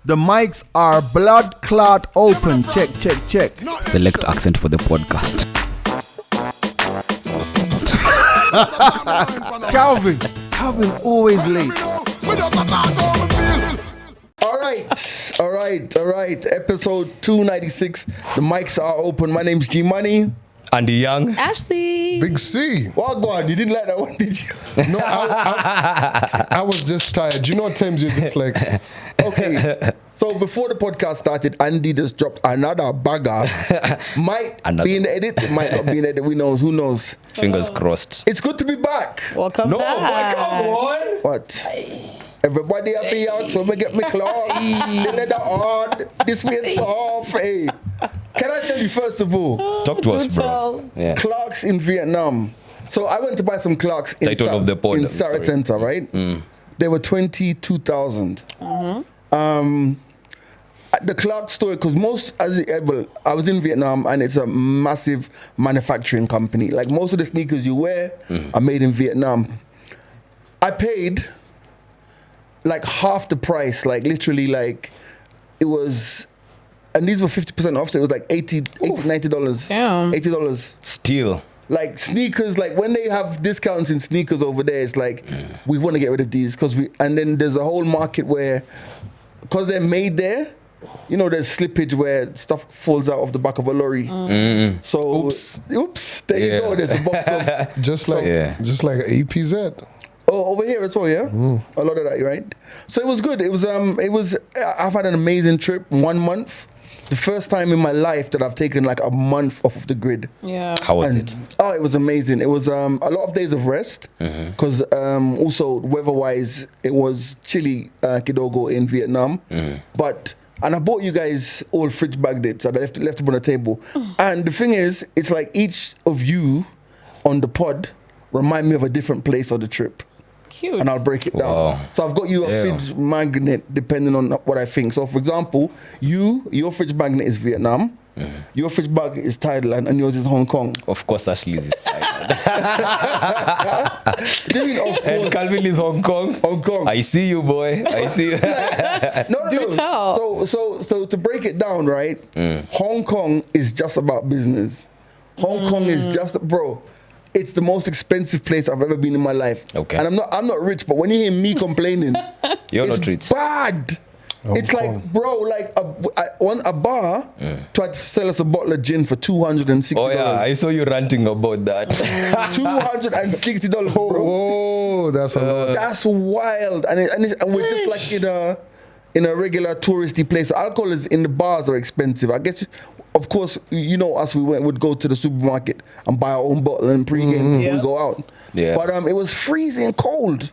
The mics are blood clot open. Check, check, check. Select accent for the podcast. Calvin always late. All right. Episode 296. The mics are open. My name's G Money. Andy Young. Ashley. Big C. Well, go on. You didn't like that one, did you? No, I was just tired. You know, at times you're just like... Okay. So before the podcast started, Andy just dropped another bagger. Might be in the edit. It might not be in the edit. Who knows? Fingers crossed. It's good to be back. Welcome back. Come on. What? Everybody happy out, so me get me clothes. The leather on. This way soft. Hey. Can I tell you first of all? Talk to us, bro. Yeah. Clarks in Vietnam. So I went to buy some Clarks in Sarah Center, right? They were 22,000. At the Clark store, because I was in Vietnam and it's a massive manufacturing company. Like most of the sneakers you wear are made in Vietnam. I paid like half the price, like literally like it was, and these were 50% off, so it was like $80, $90. Damn. $80. Still. Like sneakers, like when they have discounts in sneakers over there, it's like we want to get rid of these and then there's a whole market where, because they're made there, you know, there's slippage where stuff falls out of the back of a lorry. So, oops, there you go. There's a box of just like APZ. Oh, over here as well, yeah. A lot of that, right? So it was good. I've had an amazing trip. 1 month. The first time in my life that I've taken like a month off of the grid. Yeah. How was it? Oh, it was amazing. It was a lot of days of rest because also weather-wise, it was chilly, kidogo in Vietnam. And I bought you guys all fridge bagged it, so I left them on the table. And the thing is, it's like each of you on the pod remind me of a different place of the trip. Cute. And I'll break it down. Wow. So I've got you a fridge magnet depending on what I think. So for example, your fridge magnet is Vietnam, your fridge magnet is Thailand, and yours is Hong Kong. Of course, Ashley's is Thailand. And Calvin is Hong Kong. Hong Kong. I see you, boy. I see you. Do tell. So to break it down, right? Hong Kong is just about business. Hong Kong is just, bro, it's the most expensive place I've ever been in my life. Okay. And I'm not rich, but when you hear me complaining, You're it's not rich. bad. It's like, bro, like a bar tried to sell us a bottle of gin for $260. Oh yeah, I saw you ranting about that. $260, bro. Oh, that's a lot. That's wild. And we're just like in a regular touristy place. Alcohol is in the bars are expensive. I guess, of course, you know us, would go to the supermarket and buy our own bottle and pregame before we go out. Yeah. But it was freezing cold.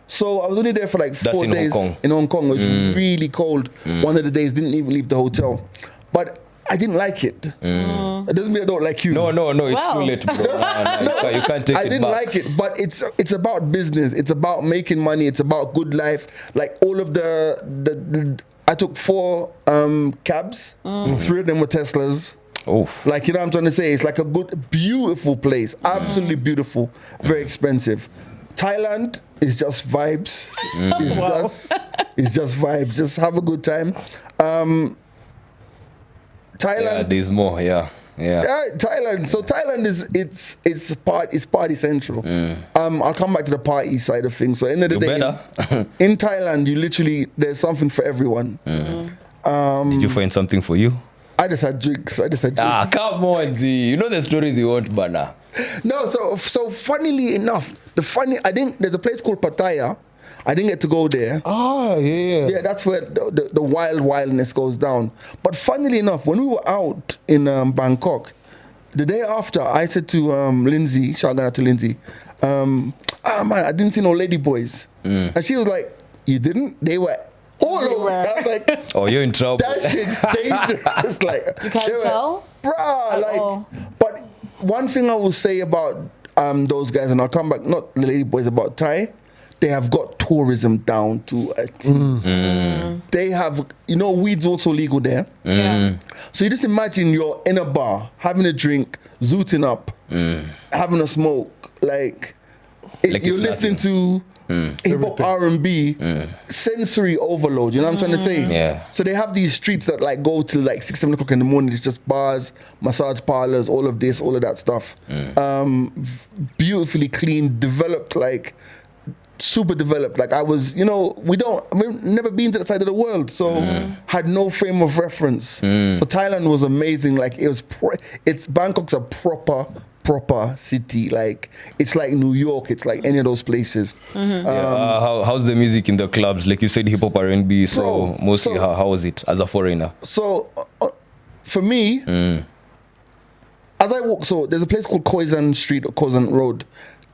So I was only there for like 4 in days. Hong Kong. In Hong Kong, it was really cold. One of the days, didn't even leave the hotel. But I didn't like it. It doesn't mean I don't like you. No, it's too late, bro. No, you can't take it back. I didn't like it, but it's about business. It's about making money. It's about good life. Like all of the I took 4 cabs. 3 of them were Teslas. Oof. Like, you know what I'm trying to say? It's like a good, beautiful place. Absolutely beautiful. Very expensive. Thailand is just vibes. It's just vibes. Just have a good time. Thailand. Yeah, there's more. Yeah. Thailand. So Thailand is party central. I'll come back to the party side of things. So end of the day, in Thailand, there's something for everyone. Did you find something for you? I just had drinks. Ah, come on, G. You know the stories you want, Bana. No, so funnily enough, there's a place called Pattaya. I didn't get to go there. Ah, yeah. Yeah, that's where the wildness goes down. But funnily enough, when we were out in Bangkok, the day after, I said to Lindsay, shout out to Lindsay, man, I didn't see no lady boys. And she was like, you didn't? They were all over. I was like, oh, you're in trouble. That shit's dangerous. Like, you can't tell? But one thing I will say about those guys, and I'll come back, not the lady boys, about Thai, they have got tourism down to a T. They have, weed's also legal there. So you just imagine you're in a bar, having a drink, zooting up, having a smoke, you're listening to hip hop, R&B, sensory overload. You know what I'm trying to say? Yeah. So they have these streets that like go till like 6, 7 o'clock in the morning. It's just bars, massage parlors, all of this, all of that stuff. Beautifully clean, developed, like super developed. Like I was, we've never been to that side of the world, so had no frame of reference. So Thailand was amazing. Like it's Bangkok's a proper city. Like it's like New York. It's like any of those places. How's the music in the clubs? Like you said, hip hop, R&B. So mostly, how was it as a foreigner? So for me, as I walk, so there's a place called Khoisan Street or Khoisan Road.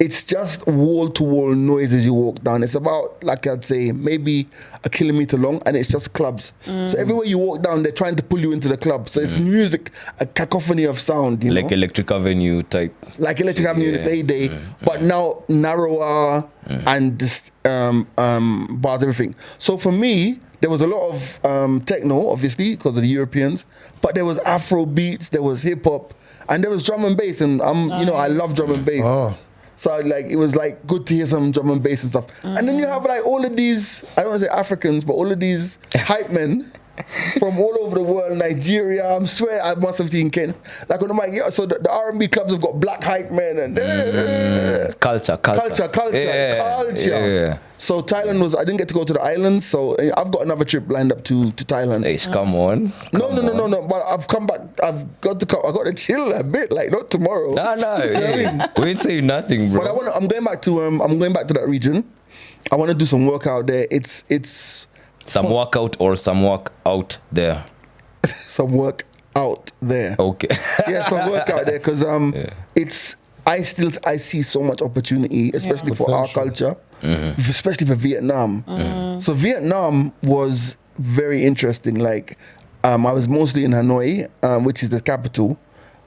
It's just wall-to-wall noise as you walk down. It's about, like I'd say, maybe a kilometer long, and it's just clubs. So everywhere you walk down, they're trying to pull you into the club. So it's music, a cacophony of sound, like know? Electric Avenue type. Like Electric Avenue in its heyday, but now narrower and just, bars, everything. So for me, there was a lot of techno, obviously, because of the Europeans, but there was Afro beats, there was hip-hop, and there was drum and bass, and I love drum and bass. Oh. So like it was like good to hear some drum and bass and stuff. And then you have like all of these, I don't want to say Africans, but all of these hype men from all over the world, Nigeria. I swear I must have seen Ken. Like on the mic, so the R&B clubs have got black hype men and Culture. Yeah. So Thailand was, I didn't get to go to the islands, so I've got another trip lined up to Thailand. Hey, come on. No, but I've come back, I got to chill a bit, like not tomorrow. No. We ain't saying nothing, bro. But I'm going back to that region. I want to do some work out there. It's some workout or some work out there. Some work out there. Okay. Yeah, some work out there because I see so much opportunity, especially for our culture, especially for Vietnam. So Vietnam was very interesting. Like I was mostly in Hanoi, which is the capital.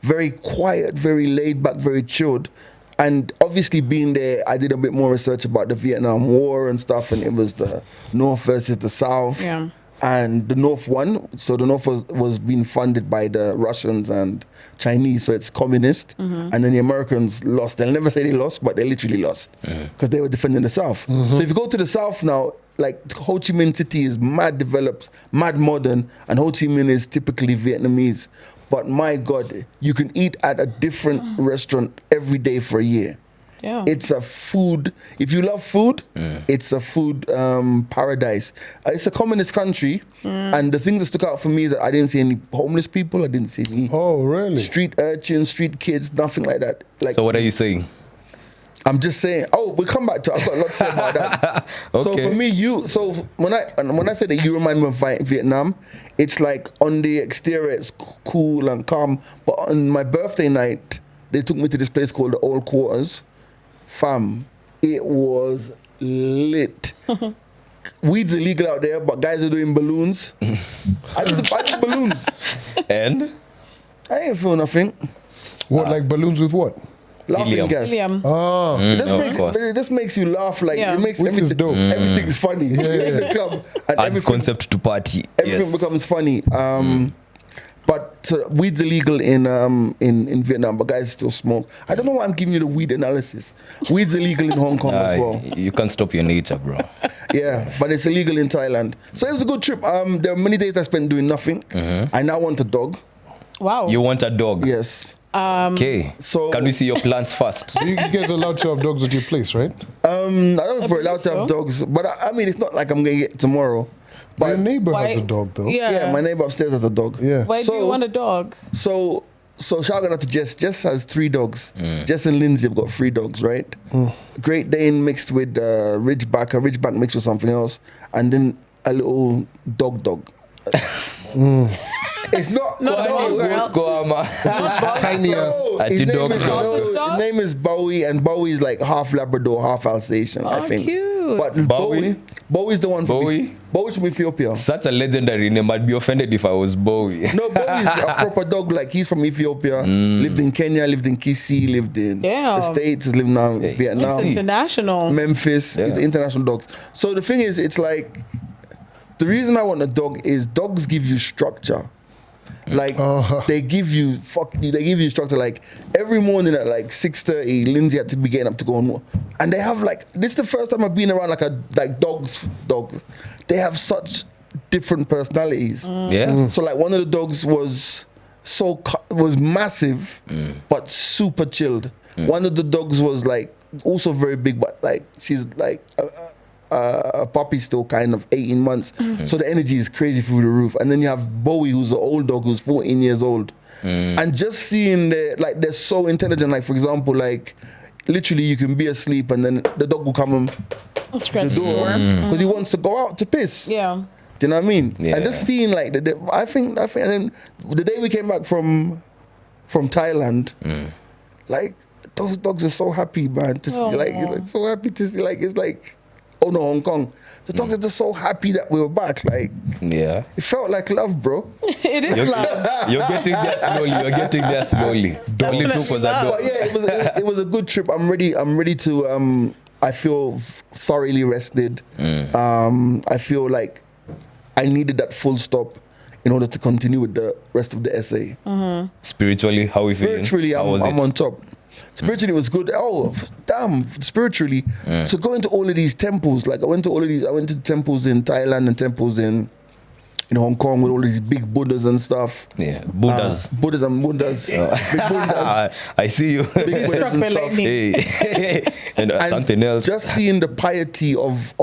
Very quiet, very laid back, very chilled. And obviously being there, I did a bit more research about the Vietnam War and stuff, and it was the North versus the South. Yeah. And the North won. So the North was being funded by the Russians and Chinese, so it's communist. And then the Americans lost. They'll never say they lost, but they literally lost because they were defending the South. So if you go to the South now, like Ho Chi Minh City is mad developed, mad modern, and Ho Chi Minh is typically Vietnamese. But my God, you can eat at a different restaurant every day for a year. Yeah. It's a food, if you love food, it's a food paradise. It's a communist country, and the thing that stuck out for me is that I didn't see any homeless people, I didn't see any street urchins, street kids, nothing like that. Like, so what are you saying? I'm just saying. Oh, we'll come back to. I've got a lot to say about that. Okay. So for me, when I say that you remind me of Vietnam, it's like on the exterior it's cool and calm, but on my birthday night they took me to this place called the Old Quarters. Fam, it was lit. Weed's illegal out there, but guys are doing balloons. I did balloons, and I ain't feel nothing. What, like balloons with what? Laughing gas. Helium. Oh. It just makes you laugh. Like it makes Which is dope. everything's funny. In the club, and adds concept to party. everything becomes funny. But weed's illegal in Vietnam, but guys still smoke. I don't know why I'm giving you the weed analysis. Weed's illegal in Hong Kong as well. You can't stop your nature, bro. Yeah, but it's illegal in Thailand. So it was a good trip. There are many days I spent doing nothing. I now want a dog. Wow. You want a dog? Yes. Okay. So can we see your plans first? You guys are allowed to have dogs at your place, right? I don't know if we're allowed to have dogs, but I mean, it's not like I'm going to get it tomorrow. But your neighbor has a dog, though. Yeah, my neighbor upstairs has a dog. Yeah. Why do you want a dog? So shout out to Jess. Jess has 3 dogs. Jess and Lindsay have got 3 dogs, right? Great Dane mixed with Ridgeback, a Ridgeback mixed with something else, and then a little dog. It's not. Tiny ass. His name is Bowie, and Bowie is like half Labrador, half Alsatian, I think. Cute. But Bowie's the one from Bowie's from Ethiopia. Such a legendary name. I'd be offended if I was Bowie. No, Bowie's a proper dog. Like he's from Ethiopia, lived in Kenya, lived in Kisii, lived in the States, has lived now in Vietnam. It's international. Memphis. It's international dogs. So the thing is, it's like the reason I want a dog is dogs give you structure. Like they give you instructor like every morning at like 6:30. Lindsay had to be getting up to go on, and they have like this is the first time I've been around like dogs. They have such different personalities. Yeah. So like one of the dogs was massive, but super chilled. One of the dogs was like also very big, but like she's like a puppy still, kind of 18 months. So the energy is crazy through the roof. And then you have Bowie, who's an old dog, who's 14 years old. And just seeing they're so intelligent. Like for example, like literally you can be asleep and then the dog will come and Scratch the door because he wants to go out to piss. Yeah. Do you know what I mean? Yeah. And just seeing like I think and then the day we came back from Thailand, like those dogs are so happy, man. To see, like it's so happy to see. Like it's like, oh no, Hong Kong. The dogs are just so happy that we were back. Like Yeah. it felt like love, bro. It is love. You're getting there slowly. Dolly took was a love. But yeah, it was a good trip. I'm ready to. I feel thoroughly rested. I feel like I needed that full stop in order to continue with the rest of the essay. Spiritually, how are you feeling? Spiritually, How was I'm it? on top. Spiritually, it was good. Oh, damn! Spiritually, so going to all of these temples, like I went to temples in Thailand and temples in Hong Kong with all these big Buddhas and stuff. Yeah, Buddhas. Buddhas and Buddhas. Big Buddhas. I see you. Big Struck Buddhas and by stuff. lightning. Hey. and And something else. Just seeing the piety of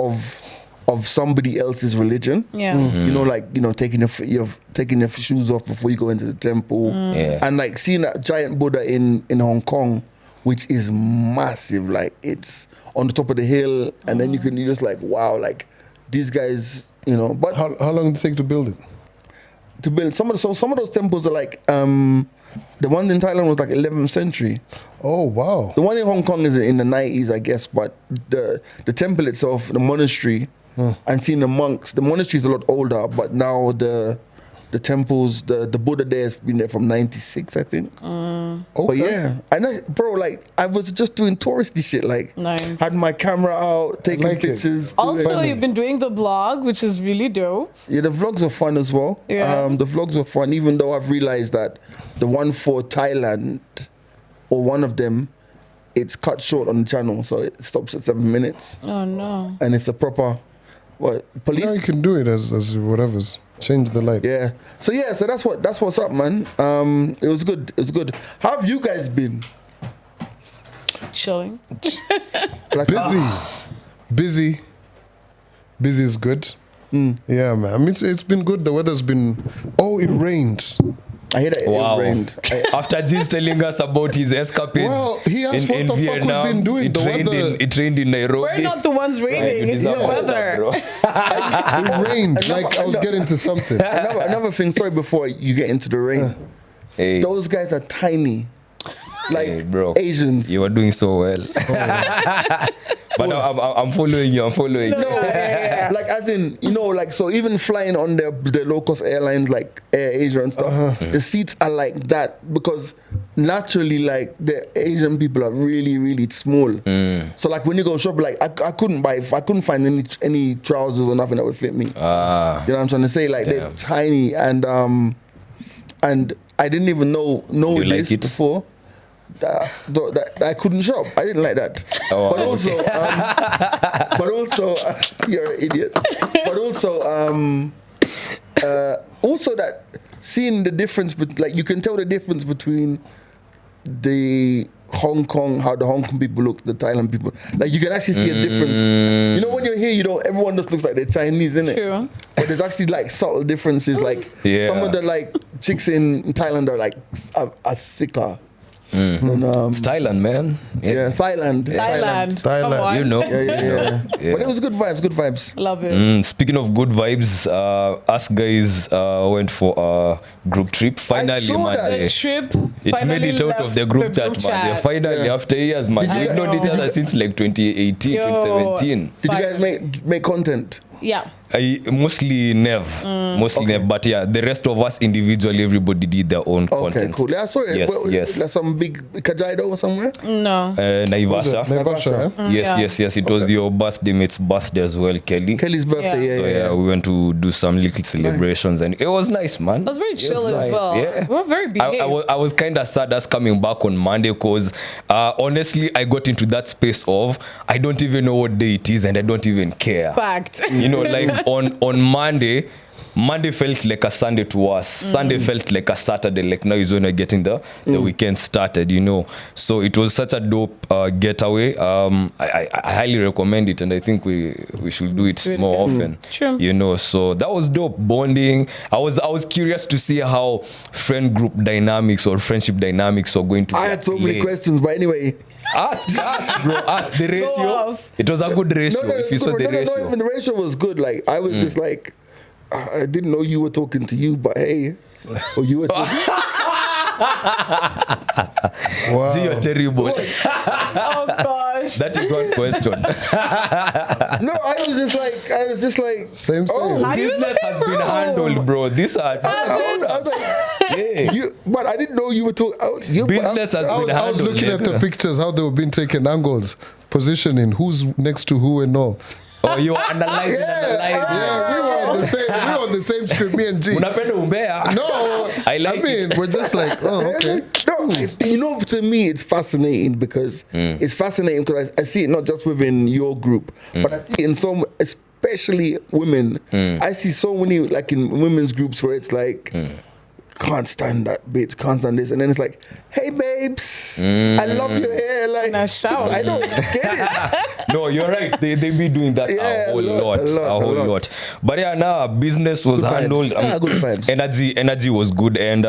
somebody else's religion. Yeah. You know, like taking your shoes off before you go into the temple. Yeah. And like seeing that giant Buddha in Hong Kong, which is massive. Like it's on the top of the hill, and then you just like, wow, like these guys, But How long did it take to build it? to build some of those temples are like the one in Thailand was like 11th century. Oh wow. The one in Hong Kong is in the 90s, I guess, but the temple itself, the monastery, and seeing the monks, the monastery is a lot older, but now the temples, the Buddha there has been there from 96, I think. Okay. But yeah, and I was just doing touristy shit, like Nice. had my camera out, taking like it. pictures. Also, you've been doing the blog, which is really dope. Yeah, the vlogs are fun as well. Yeah. The vlogs were fun, even though I've realized that the one for Thailand, or one of them, it's cut short on the channel, so it stops at 7 minutes, Oh no. and it's a proper police. Now you can do it as whatever's. Change the light. Yeah. So that's what's up, man. It was good. It was good. How have you guys been? Chilling. Like, Busy is good. Yeah, man. I mean, it's been good. The weather's been. Oh, it rained. I hear that Wow. it rained. After G's telling us about his escapades Well, he asked what in the fuck we've Vietnam, been doing. it The rained weather- it rained in Nairobi. We're not the ones raining. It's the weather. Bro. It rained. Like I was getting to something. Another thing. Sorry, before you get into the rain, Hey, those guys are tiny, like hey, bro. Asians. You are doing so well. But I'm following you. I'm following you. No, like as in, like so even flying on the low-cost airlines like Air Asia and stuff, the seats are like that because naturally like the Asian people are really, really small. So like when you go shop, like I couldn't find any trousers or nothing that would fit me. You know what I'm trying to say? Like they're tiny and I didn't even know You like this it? before. That I couldn't shop. I didn't like that. Oh, but also, you're an idiot. But also that seeing the difference, like you can tell the difference between the Hong Kong, how the Hong Kong people look, the Thailand people. Like you can actually see a difference. You know, when you're here, everyone just looks like they're Chinese, innit? True. But there's actually like subtle differences. Like some of the like chicks in Thailand are like are thicker. And, It's Thailand, man. yeah, Thailand. Thailand. Come on. You know. Yeah. But it was good vibes. Love it. Speaking of good vibes, us guys went for a group trip. Finally, saw man. that. The trip. It finally made it out left of the group chat, man. Yeah, finally, after years, man. Did you We've known guys- each other since like 2018, Yo. 2017. Did you guys make content? Yeah. Mostly Nev. Mostly Nev. But yeah, the rest of us individually, everybody did their own Okay, content. cool. Yeah, I saw it. Yes, yes. Like some big Kajaido or somewhere? No. Naivasha. Naivasha, eh? Yes. It was your birthday, mate's birthday as well, Kelly. Kelly's birthday, So yeah, we went to do some little celebrations and it was nice, man. It was very chill as nice. well. Yeah. We were very behaved. I was kind of sad as coming back on Monday because honestly, I got into that space of I don't even know what day it is and I don't even care. Fact. You know, like on Monday felt like a Sunday to us. Sunday felt like a Saturday. Like now is when we're getting the weekend started, you know. So it was such a dope getaway. I highly recommend it, and I think we should do it really more good. often. True. You know, so that was dope. Bonding. I was curious to see how friend group dynamics or friendship dynamics are going to. I had so many play. questions, but anyway. Ask, bro. Ask the ratio. off. It was a good ratio. If you saw the ratio. No, even the ratio was good. Like, I was just like, I didn't know you were talking to you, but hey, or you were talking. Wow. Gee, you're terrible. Oh gosh. That is one question. No, I was just like, Same. How do you Business has been handled, bro. These are I was like, but I didn't know you were talking. business has I been was handled. looking at the pictures, how they were being taken, angles, positioning, who's next to who and all. Oh, you are analyzing. Yeah, we were on the same script, me and G. Unapenda umbea. No, I like mean, we're just like, oh, okay. No, you know, to me, it's fascinating because it's fascinating because I see it not just within your group, but I see it in some, especially women. I see so many, like in women's groups where it's like, can't stand that bitch, can't stand this. And then it's like, hey, babes, I love your hair. Like, Now shout. I don't get it. No, you're right. They be doing that Yeah, a whole lot. But yeah, now business was Good vibes. handled. Yeah, good vibes. Energy was good, and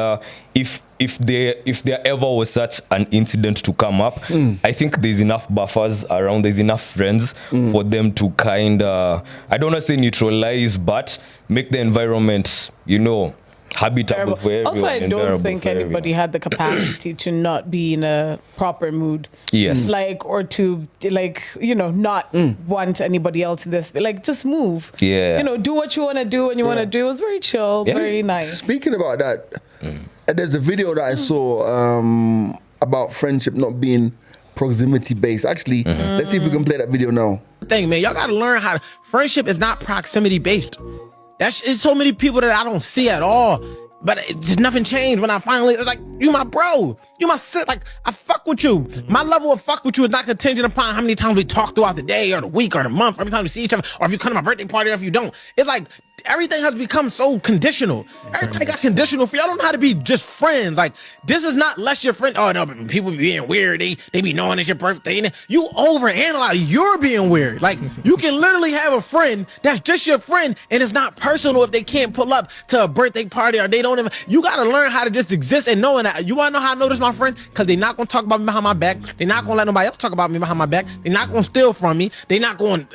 if there ever was such an incident to come up, I think there's enough buffers around. There's enough friends for them to kind of, I don't want to say neutralize, but make the environment, you know, habitable for everyone. Also, I don't endurable think for anybody everyone. had the capacity to not be in a proper mood. Yes. Like, or to, like, you know, not want anybody else in this. Like, just move. Yeah. You know, do what you want to do when you want to do. It was very chill, Yeah. very nice. Speaking about that, there's a video that I saw about friendship not being proximity based. Actually, let's see if we can play that video now. Thing, man, y'all gotta learn how to, friendship is not proximity based. It's so many people that I don't see at all, but nothing changed when I finally, it's like, you my bro, you my sis, like, I fuck with you. My level of fuck with you is not contingent upon how many times we talk throughout the day or the week or the month, or every time we see each other, or if you come to my birthday party or if you don't. It's like, everything has become so conditional. Everybody got conditional for y'all don't know how to be just friends. Like, this is not less your friend. Oh no, but people be being weird. They be knowing it's your birthday. And you overanalyze. You're being weird. Like, you can literally have a friend that's just your friend and it's not personal if they can't pull up to a birthday party or they don't even. You gotta learn how to just exist and knowing that. You wanna know how I know this, my friend? Because they're not gonna talk about me behind my back. They're not gonna let nobody else talk about me behind my back. They're not gonna steal from me. They're not gonna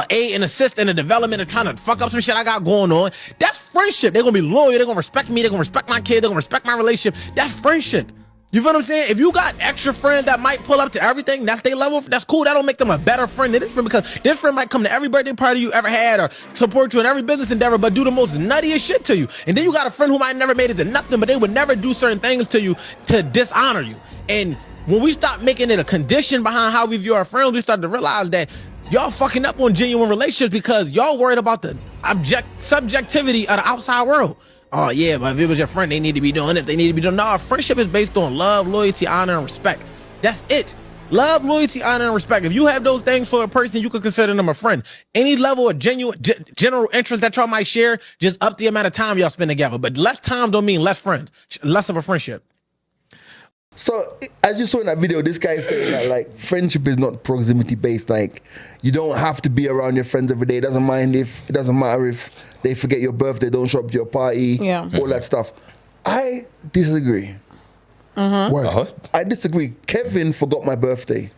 aid and assist in the development of trying to fuck up some shit I got going on. That's friendship. They're gonna be loyal. They're gonna respect me. They're gonna respect my kid. They're gonna respect my relationship. That's friendship. You feel what I'm saying? If you got extra friends that might pull up to everything, that's their level, that's cool. That don't make them a better friend than this friend, because this friend might come to every birthday party you ever had or support you in every business endeavor, but do the most nuttiest shit to you. And then you got a friend who might never made it to nothing, but they would never do certain things to you to dishonor you. And when we stop making it a condition behind how we view our friends, we start to realize that y'all fucking up on genuine relationships because y'all worried about the subjectivity of the outside world. Oh yeah, but if it was your friend, they need to be doing it. They need to be doing. No, friendship is based on love, loyalty, honor, and respect. That's it. Love, loyalty, honor, and respect. If you have those things for a person, you could consider them a friend. Any level of genuine, general interest that y'all might share, just up the amount of time y'all spend together. But less time don't mean less friends, less of a friendship. So, as you saw in that video, this guy is saying that, like, friendship is not proximity based. Like, you don't have to be around your friends every day. It doesn't matter if they forget your birthday, don't show up to your party, all that stuff. I disagree. Why? I disagree. Kevin forgot my birthday.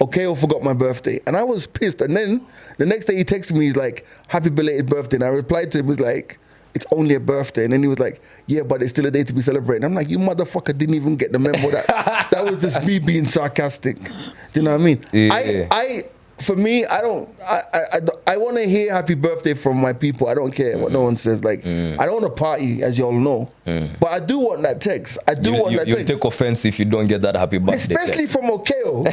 Okeo forgot my birthday. And I was pissed. And then the next day he texted me, he's like, happy belated birthday. And I replied to him, was like, it's only a birthday. And then he was like, yeah, but it's still a day to be celebrating. I'm like, you motherfucker didn't even get the memo. That was just me being sarcastic. Do you know what I mean? Yeah. for me, I want to hear happy birthday from my people. I don't care what no one says. Like, I don't want to party, as you all know, but I do want that text. I do want that you text. take offense if you don't get that happy birthday. Especially from Okeo.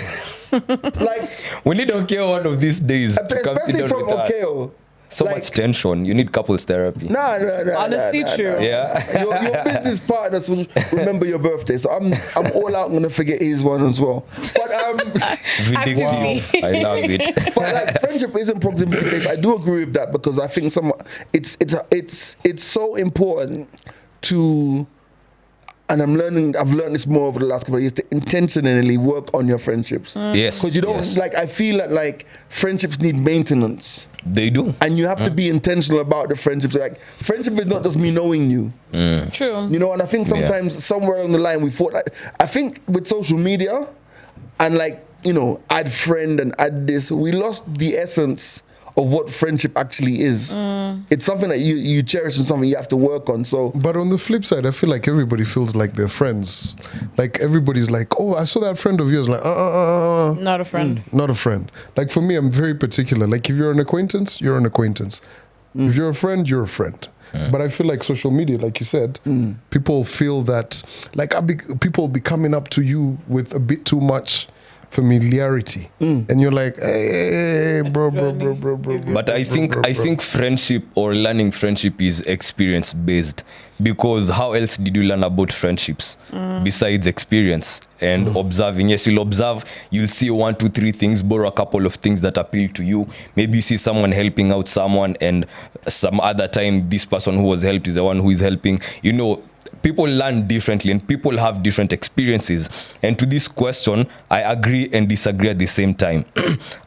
Like, we need Okeo one of these days. To come sit especially down from with us. Okeo. So Like- much tension. You need couples therapy. Nah. Honestly, true. Yeah. Your business partners will remember your birthday, so I'm all out. I'm gonna forget his one as well. But Actively. I love it. but like friendship isn't proximity based. I do agree with that because I think it's so important to. And I've learned this more over the last couple of years, to intentionally work on your friendships. Yes. Because you don't, yes. like, I feel that, like, friendships need maintenance. They do. And you have to be intentional about the friendships. Like, friendship is not just me knowing you. True. You know, and I think sometimes somewhere along the line we thought that, I think with social media and, like, you know, add friend and add this, we lost the essence of what friendship actually is. It's something that you cherish and something you have to work on. So, But on the flip side, I feel like everybody feels like they're friends. Like everybody's like, oh, I saw that friend of yours. Like, Not a friend. not a friend. Like for me, I'm very particular. Like if you're an acquaintance, you're an acquaintance. If you're a friend, you're a friend. But I feel like social media, like you said, people feel that, like people be coming up to you with a bit too much familiarity, and you're like, hey, bro. But I think friendship or learning friendship is experience based, because how else did you learn about friendships besides experience and observing? Yes, you'll observe, you'll see 1, 2, 3 things, borrow a couple of things that appeal to you. Maybe you see someone helping out someone, and some other time this person who was helped is the one who is helping. You know, people learn differently and people have different experiences. And to this question, I agree and disagree at the same time.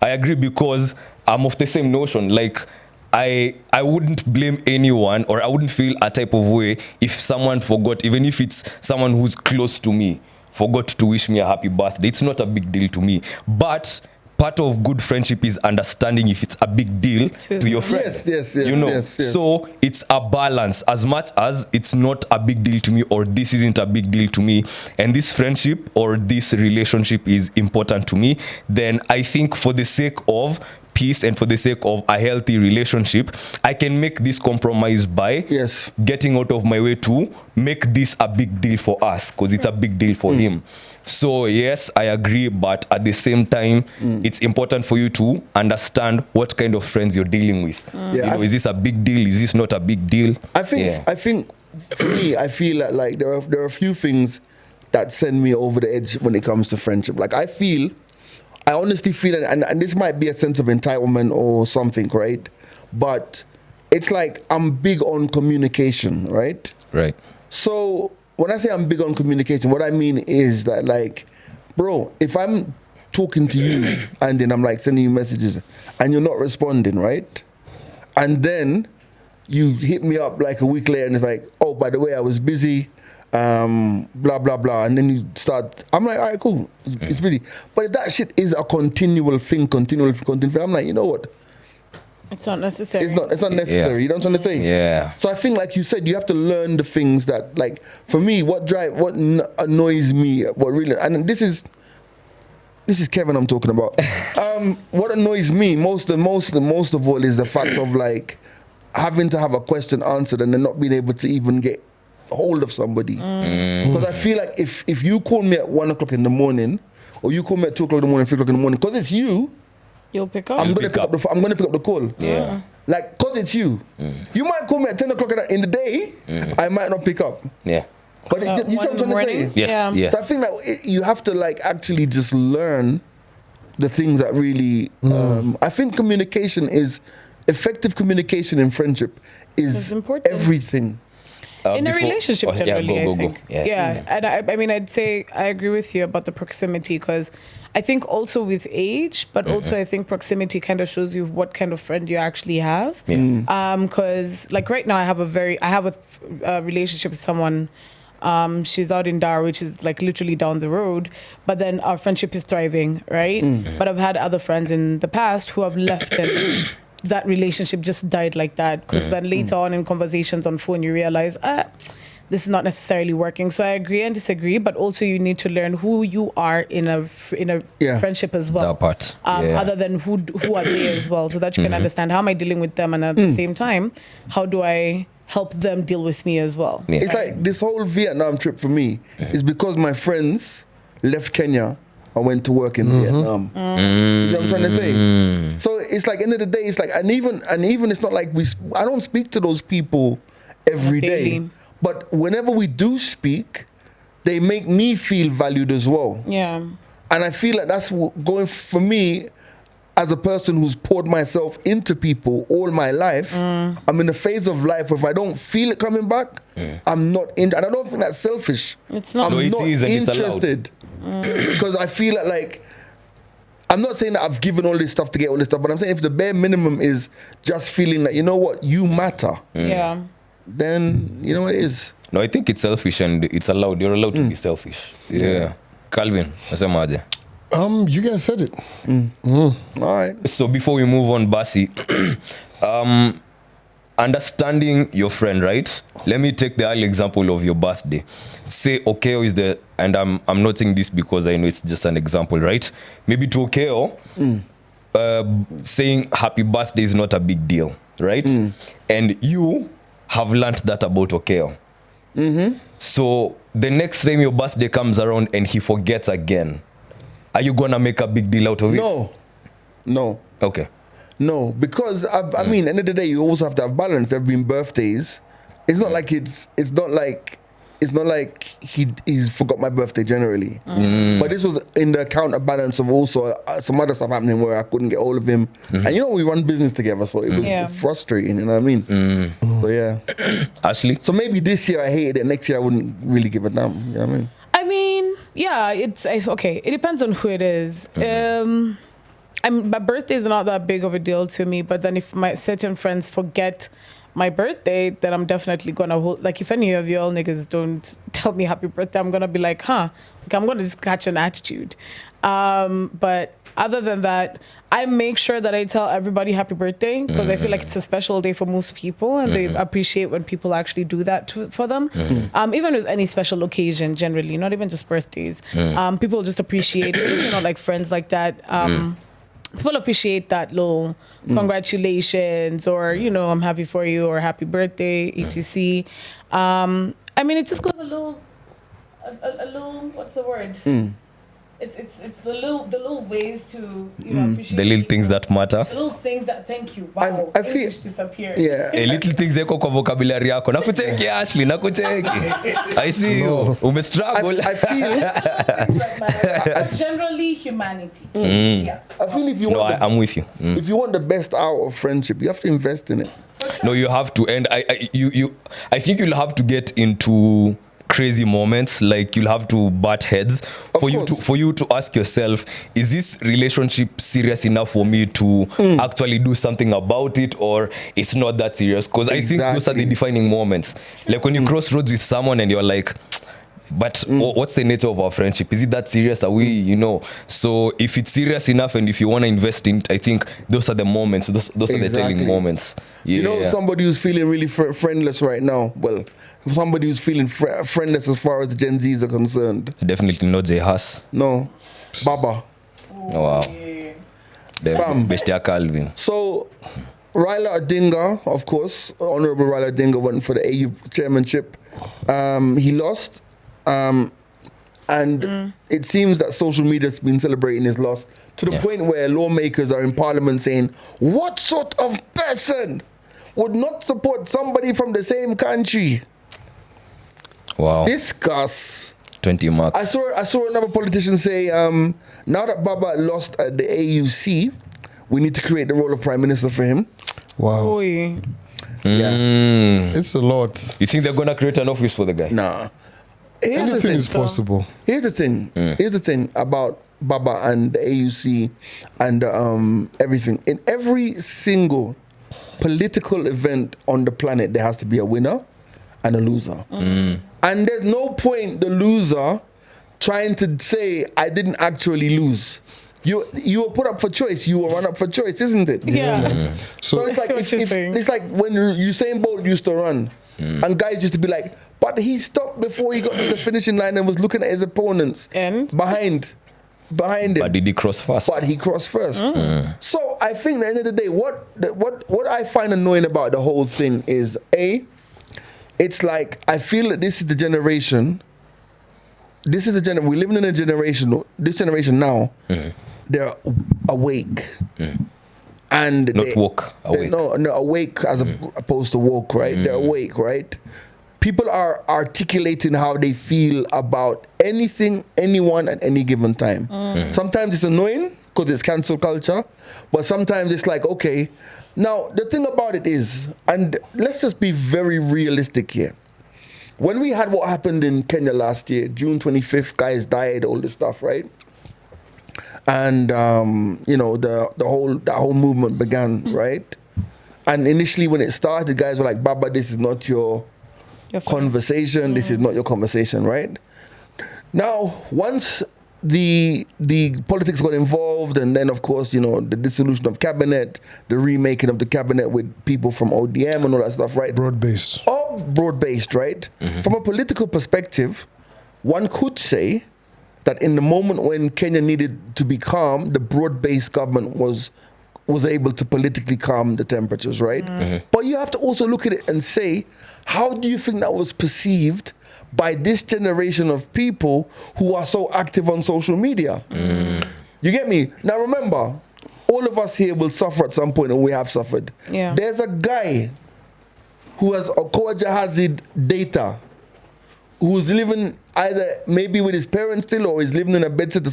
I agree because I'm of the same notion. Like, I wouldn't blame anyone, or I wouldn't feel a type of way if someone forgot, even if it's someone who's close to me, forgot to wish me a happy birthday. It's not a big deal to me. But part of good friendship is understanding if it's a big deal to your friend. Yes, you know, yes. so it's a balance. As much as it's not a big deal to me, or this isn't a big deal to me, and this friendship or this relationship is important to me, then I think for the sake of peace and for the sake of a healthy relationship, I can make this compromise by getting out of my way to make this a big deal for us, because it's a big deal for him. So yes, I agree, but at the same time, it's important for you to understand what kind of friends you're dealing with. You know, is this a big deal? Is this not a big deal? I think for me, I feel that, like, there are a few things that send me over the edge when it comes to friendship. Like, I honestly feel, and this might be a sense of entitlement or something, right? But it's like I'm big on communication, right? Right. So when I say I'm big on communication, what I mean is that, like, bro, if I'm talking to you and then I'm like sending you messages and you're not responding, right? And then you hit me up like a week later and it's like, oh, by the way, I was busy, blah, blah, blah. And then you start, I'm like, all right, cool, it's busy. But if that shit is a continual thing, I'm like, you know what? It's not necessary. It's not necessary. Yeah. You know what I'm trying to say? Yeah. So I think, like you said, you have to learn the things that, like, for me, what annoys me, what really, and this is Kevin I'm talking about. What annoys me most of all is the fact of, like, having to have a question answered and then not being able to even get hold of somebody. Because I feel like if you call me at 1 o'clock in the morning, or you call me at 2 o'clock in the morning, 3 o'clock in the morning, because it's you, you'll pick up. I'm gonna pick up the call. Yeah. Like, cause it's you. You might call me at 10 o'clock in the day. I might not pick up. Yeah. But you see what I'm trying to say? Yes. Yeah. So I think that you have to, like, actually just learn the things that really. I think effective communication in friendship is important. Everything. In a relationship, generally, go. I think. Yeah. And I mean, I'd say I agree with you about the proximity, because I think also with age, but also I think proximity kind of shows you what kind of friend you actually have. Because like right now, I have a relationship with someone. She's out in Dar, which is like literally down the road, but then our friendship is thriving, right? But I've had other friends in the past who have left and that relationship just died like that, because then later on in conversations on phone you realize this is not necessarily working. So I agree and disagree, but also you need to learn who you are in a Yeah. friendship as well. That part. Yeah. Other than who are they as well, so that you can understand how am I dealing with them, and at the same time, how do I help them deal with me as well. Yeah. It's like this whole Vietnam trip for me is because my friends left Kenya and went to work in Vietnam. You know what I'm trying to say? So it's like end of the day, it's like, and even it's not like I don't speak to those people every day, Daily. but whenever we do speak, they make me feel valued as well. Yeah. And I feel like that's going for me as a person who's poured myself into people all my life. I'm in a phase of life where if I don't feel it coming back, I'm not in. And I don't think that's selfish. It's not. I'm No, it not is and it's allowed. interested because I feel like I'm not saying that I've given all this stuff to get all this stuff, but I'm saying if the bare minimum is just feeling like, you know what, you matter, Yeah. then you know what it is. No, I think it's selfish and it's allowed. You're allowed to be selfish. Yeah. Calvin, nasemaje? You guys said it. All right. So before we move on, Basi, understanding your friend, right? Let me take the early example of your birthday. Say Okeo is the, and I'm noting this because I know it's just an example, right? Maybe to Okeo, saying happy birthday is not a big deal, right? And you have learned that about Okeo. So the next time your birthday comes around and he forgets again, are you gonna make a big deal out of it? No. Okay. No, because I mean, end of the day, you also have to have balance. There have been birthdays. It's not like he's forgot my birthday generally. But this was in the counterbalance of also some other stuff happening where I couldn't get hold of him. And you know, we run business together, so it was frustrating. You know what I mean? So yeah. Ashley? So maybe this year I hated it. Next year I wouldn't really give a damn. You know what I mean? I mean, yeah, it's okay. It depends on who it is. My birthday is not that big of a deal to me, but then if my certain friends forget my birthday, then I'm definitely gonna hold. Like if any of y'all niggas don't tell me happy birthday, I'm gonna be like, okay, I'm gonna just catch an attitude. But other than that, I make sure that I tell everybody happy birthday because I feel like it's a special day for most people, and they appreciate when people actually do that for them. Even with any special occasion, generally, not even just birthdays. People just appreciate it. You know, like friends like that. People appreciate that little congratulations, or you know, I'm happy for you, or happy birthday, etc. I mean, it just goes a little, what's the word? It's the little ways to, you know, appreciate The little things that matter. the little things that thank you. Wow, I feel- English disappeared. Yeah. Little things eko kwa vocabulary yako. Nakucheki Ashley, nakucheki. I see you. Umestruggle. I feel Generally, humanity. Yeah. I feel if you No, want I'm with you. if you want the best out of friendship, you have to invest in it. No, you have to, and I think you'll have to get into crazy moments. Like you'll have to butt heads for you to ask yourself, is this relationship serious enough for me to actually do something about it, or it's not that serious? Because I think those are the defining moments. Like when you cross roads with someone and you're like, but what's the nature of our friendship? Is it that serious? Are we, you know? So if it's serious enough and if you want to invest in it, I think those are the moments. Those are the telling moments. Yeah. You know, somebody who's feeling really friendless right now. Well, somebody who's feeling friendless as far as the Gen Zs are concerned. Definitely not J Haas. No, Baba. Oh, wow. The best Calvin. So, Raila Odinga, of course, Honorable Raila Odinga went for the AU chairmanship. He lost. And it seems that social media's been celebrating his loss to the point where lawmakers are in parliament saying, what sort of person would not support somebody from the same country? Wow. Discuss. 20 marks. I saw another politician say, now that Baba lost at the AUC, we need to create the role of prime minister for him. Wow. Boy. Yeah. It's a lot. You think they're gonna create an office for the guy? Nah. Here's the Anything thing. is possible. Here's the thing. Here's the thing about Baba and the AUC and everything. In every single political event on the planet, there has to be a winner and a loser. And there's no point the loser trying to say, I didn't actually lose. You were put up for choice. You were run up for choice, isn't it? Yeah. So it's I see like what you're saying. it's like when Usain Bolt used to run. And guys used to be like, but he stopped before he got to the finishing line and was looking at his opponents And? behind him. But did he cross fast? But he crossed first. So I think at the end of the day, what I find annoying about the whole thing is it's like I feel that this is the generation. This is the we're living in a generation. This generation now, they're awake, and Not woke, awake. No, awake as opposed to woke, right? They're awake, right? People are articulating how they feel about anything, anyone at any given time. Sometimes it's annoying because it's cancel culture, but sometimes it's like, okay. Now, the thing about it is, and let's just be very realistic here. When we had what happened in Kenya last year, June 25th, guys died, all this stuff, right? And, that whole movement began, right? And initially when it started, guys were like, Baba, this is not your conversation. This is not your conversation, right? Now, once the politics got involved, and then of course, the dissolution of cabinet, the remaking of the cabinet with people from ODM and all that stuff, right? Broad-based. All broad-based, right? From a political perspective, one could say that in the moment when Kenya needed to be calm, the broad-based government was able to politically calm the temperatures, right? But you have to also look at it and say, how do you think that was perceived by this generation of people who are so active on social media? You get me? Now remember, all of us here will suffer at some point, and we have suffered. Yeah. There's a guy who has Okoa Jahazid data, who's living either maybe with his parents still, or he's living in a bedsitter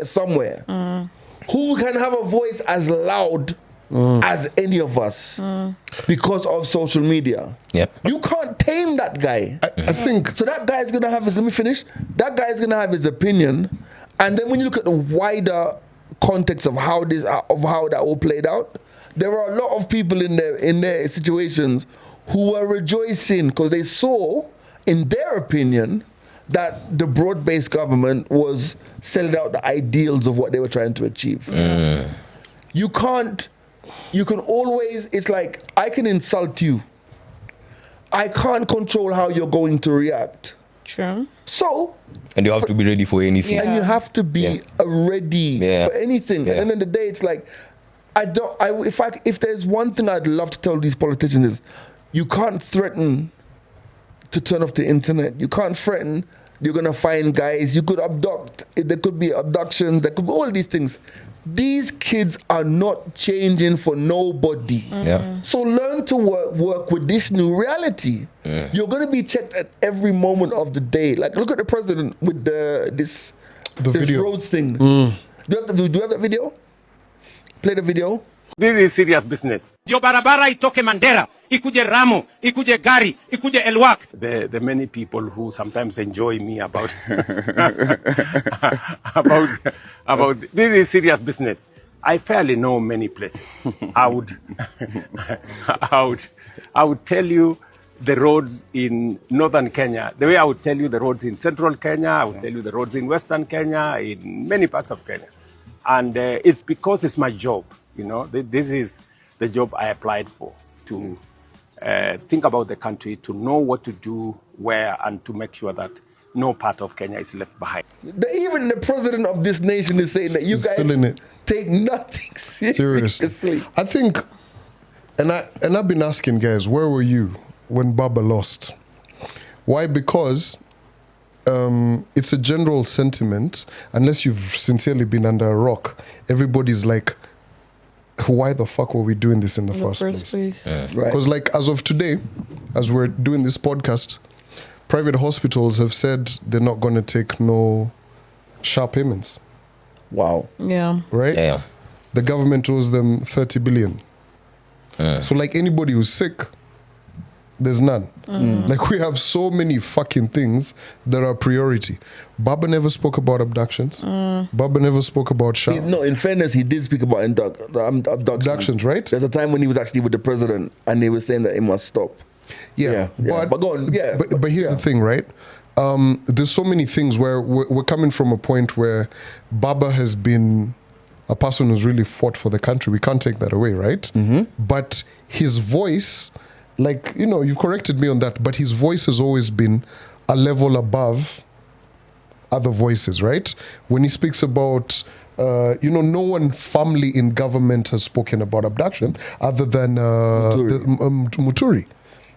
somewhere. Who can have a voice as loud as any of us because of social media. Yep. You can't tame that guy. I think So that guy's gonna have his, let me finish. That guy's gonna have his opinion. And then when you look at the wider context of how that all played out, there are a lot of people in their situations who were rejoicing because they saw, in their opinion, that the broad-based government was selling out the ideals of what they were trying to achieve. You can always, it's like, I can insult you. I can't control how you're going to react. True. So, And you have to be ready for anything. Yeah. and you have to be ready for anything. Yeah. At the end of the day, it's like, if there's one thing I'd love to tell these politicians is, you can't threaten to turn off the internet. You can't threaten. You're gonna find guys. You could abduct. There could be abductions. There could be all these things. These kids are not changing for nobody. Yeah. So learn to work with this new reality. You're gonna be checked at every moment of the day. Like look at the president with this video. roads thing. Do you have that video? Play the video. This is serious business. Ndio barabara itoke Mandera, ikuje Ramu, ikuje Gari, ikuje Elwak. The many people who sometimes enjoy me about about this is serious business. I fairly know many places. I would tell you the roads in northern Kenya, the way I would tell you the roads in central Kenya, I would tell you the roads in western Kenya, in many parts of Kenya. And it's because it's my job. This is the job I applied for, to think about the country, to know what to do, where, and to make sure that no part of Kenya is left behind. Even the president of this nation is saying that you He's feeling guys it. take nothing seriously. seriously. I think, and I've been asking guys, where were you when Baba lost? Why? Because it's a general sentiment, unless you've sincerely been under a rock, everybody's like, why the fuck were we doing this in the first place? Right. Because like as of today, as we're doing this podcast, private hospitals have said they're not going to take no sharp payments, Wow. Yeah. right? Yeah. The government owes them 30 billion. So like anybody who's sick, there's none. Like we have so many fucking things that are priority. Baba never spoke about abductions. Baba never spoke about sharp. No, in fairness, he did speak about abductions, right? There's a time when he was actually with the president and they were saying that it must stop. Yeah, But go on, yeah. But here's the thing, right? There's so many things where we're coming from a point where Baba has been a person who's really fought for the country. We can't take that away, right? But his voice like, you know, you've corrected me on that, but his voice has always been a level above other voices, right? When he speaks about, no one firmly in government has spoken about abduction other than Muturi.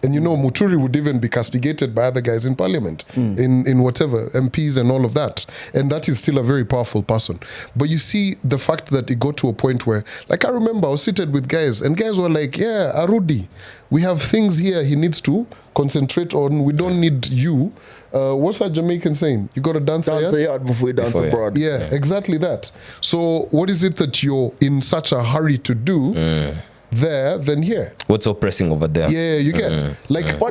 And Muturi would even be castigated by other guys in parliament, in whatever, MPs and all of that. And that is still a very powerful person. But you see the fact that it got to a point where, like I remember I was seated with guys and guys were like, yeah, Arudi, we have things here he needs to concentrate on. We don't need you. What's that Jamaican saying? You got to dance a yard before you dance abroad. Yeah, exactly that. So what is it that you're in such a hurry to do there than here? What's so pressing over there? Yeah, you get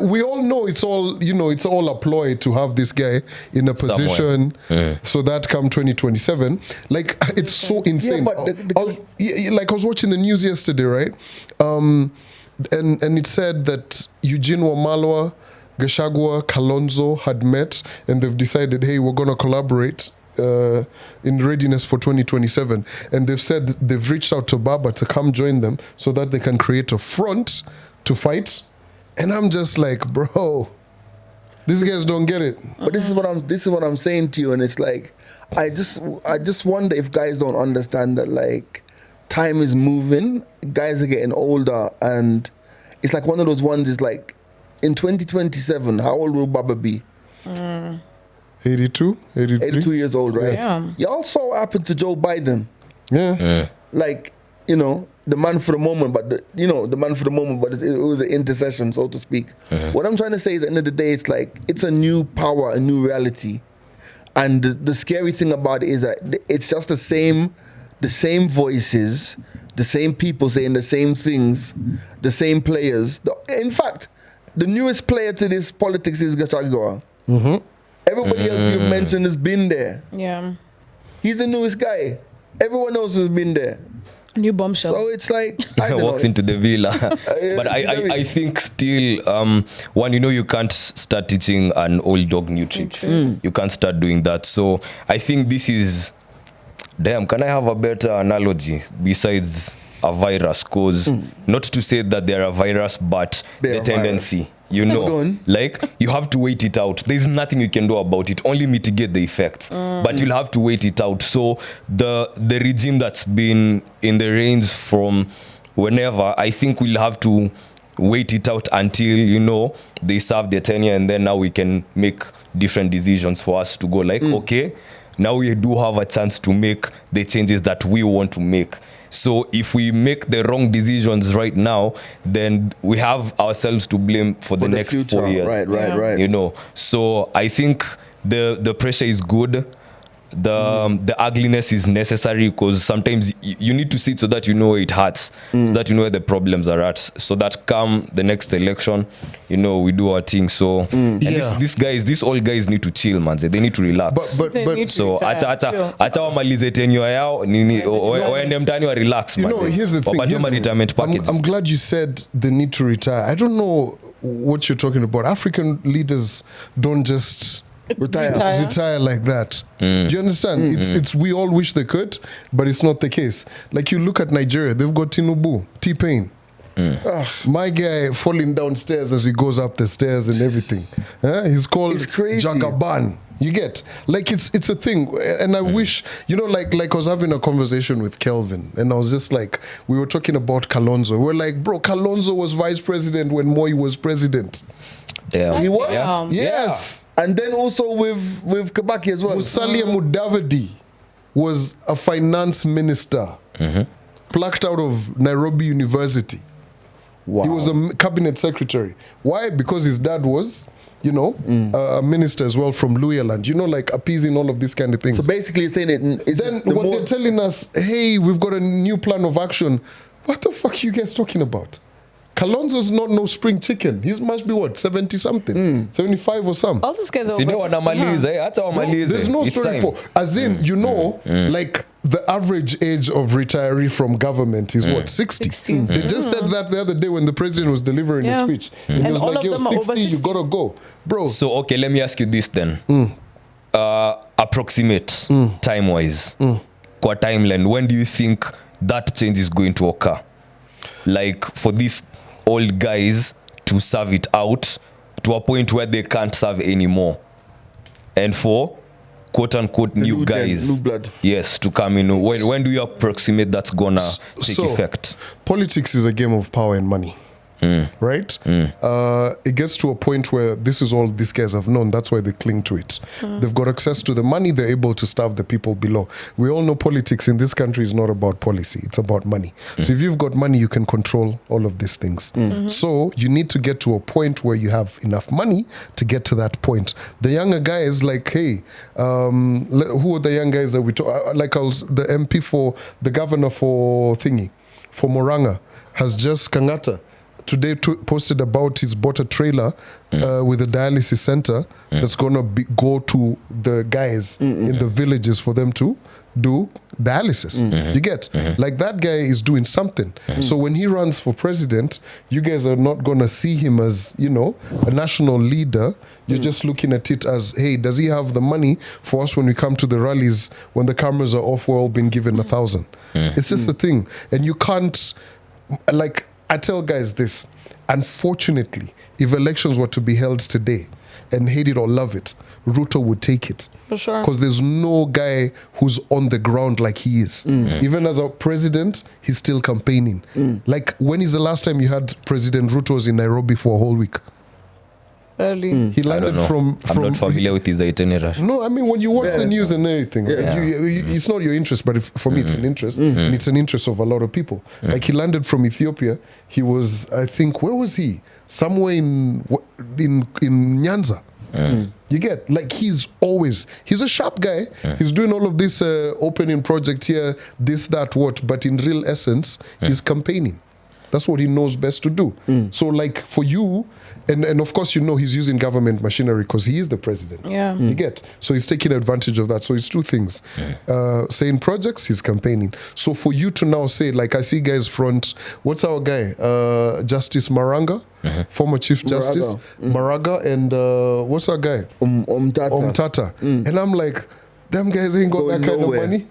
we all know it's all it's all a ploy to have this guy in a position so that come 2027, like it's so insane. Yeah, but I was watching the news yesterday, right? And it said that Eugene Wamalwa, Gachagua, Kalonzo had met and they've decided, hey, we're going to collaborate in readiness for 2027. And they've said they've reached out to Baba to come join them so that they can create a front to fight. And I'm just like, bro, these guys don't get it. But this is what I'm saying to you, and it's like, I just wonder if guys don't understand that, like, time is moving, guys are getting older, and it's like one of those ones is like, in 2027, how old will Baba be? 82 years old, right? Yeah. Y'all saw what happened to Joe Biden. Yeah. Like, the man for the moment, but it was an intercession, so to speak. What I'm trying to say is, at the end of the day, it's like, it's a new power, a new reality. And the scary thing about it is that it's just the same voices, the same people saying the same things, the same players. In fact, the newest player to this politics is Gachagua. Everybody else you've mentioned has been there. Yeah. He's the newest guy. Everyone else has been there. New bombshell. So it's like, I don't walks know, into the villa. But I think still, one, you can't start teaching an old dog new tricks. You can't start doing that. So I think this is, damn, can I have a better analogy besides a virus? Because not to say that they're a virus, but the tendency, like, you have to wait it out. There's nothing you can do about it, only mitigate the effects. But you'll have to wait it out. So the regime that's been in the reins from whenever, I think we'll have to wait it out until, they serve their tenure, and then now we can make different decisions for us to go like, okay, now we do have a chance to make the changes that we want to make. So if we make the wrong decisions right now, then we have ourselves to blame for the next future. 4 years. Right. So I think the pressure is good. The ugliness is necessary, because sometimes you need to see it so that where it hurts, so that where the problems are at, so that come the next election, we do our thing. So and these old guys need to chill, man. They need to relax. But so acha wamalize tenure yao nini waende mtani wa relax, man. Here's the thing. I'm glad you said they need to retire. I don't know what you're talking about. African leaders don't just retire like that. Do you understand? It's we all wish they could, but it's not the case. Like, you look at Nigeria, they've got Tinubu, T-Pain. My guy falling downstairs as he goes up the stairs and everything. He's called Jagaban. You get, like, it's a thing. And I wish, like I was having a conversation with Kelvin, and I was just like, we were talking about Kalonzo. We're like, bro, Kalonzo was vice president when Moi was president. Yeah. He was? Yeah. Yes. And then also with Kabaki as well. Musalia Mudavadi was a finance minister, plucked out of Nairobi University. Wow. He was a cabinet secretary. Why? Because his dad was, a minister as well from Luyaland. Like appeasing all of these kind of things. So basically saying they're telling us, hey, we've got a new plan of action. What the fuck are you guys talking about? Kalonzo's not no spring chicken. He must be 70-something, 75 or some. All these guys are There's no story for, as in, like the average age of retiree from government is 60? They just said that the other day when the president was delivering his speech. And he was like, yo, 60, you gotta go. Bro. So, okay, let me ask you this then. Approximate, time-wise, qua timeline, when do you think that change is going to occur? Like, for these old guys to serve it out to a point where they can't serve anymore, and for quote unquote new guys, new blood. yes, to come in. When do you approximate that's gonna take effect? Politics is a game of power and money. Right? It gets to a point where this is all these guys have known. That's why they cling to it. They've got access to the money. They're able to starve the people below. We all know politics in this country is not about policy. It's about money. So if you've got money, you can control all of these things. So you need to get to a point where you have enough money to get to that point. The younger guys, like, hey, who are the young guys that we talk? Like the MP for the governor for Moranga has just Kangata. Today posted about he's bought a trailer with a dialysis center that's going to go to the guys in the villages for them to do dialysis. You get? Like that guy is doing something. So when he runs for president, you guys are not going to see him as, a national leader. You're just looking at it as, hey, does he have the money for us when we come to the rallies, when the cameras are off, we're all being given 1,000. It's just a thing. And you can't, like, I tell guys this, unfortunately, if elections were to be held today, and hate it or love it, Ruto would take it. For sure. Because there's no guy who's on the ground like he is. Even as a president, he's still campaigning. Like, when is the last time you had President Ruto was in Nairobi for a whole week? Early. He landed from I'm not familiar with his itinerary. No, I mean, when you watch the news and everything, it's not your interest, but for me, it's an interest. And it's an interest of a lot of people. Like, he landed from Ethiopia. He was, I think, where was he? Somewhere in Nyanza. You get? Like, he's a sharp guy. He's doing all of this opening project here, this, that, what. But in real essence, he's campaigning. That's what he knows best to do. So, like, for you, and of course, he's using government machinery because he is the president. Yeah. You get? So he's taking advantage of that. So it's two things. Saying projects, he's campaigning. So for you to now say, like, I see guys front, what's our guy? Justice Maranga, former Chief Justice. Maraga, and what's our guy? Tata. And I'm like, them guys ain't got that kind of money.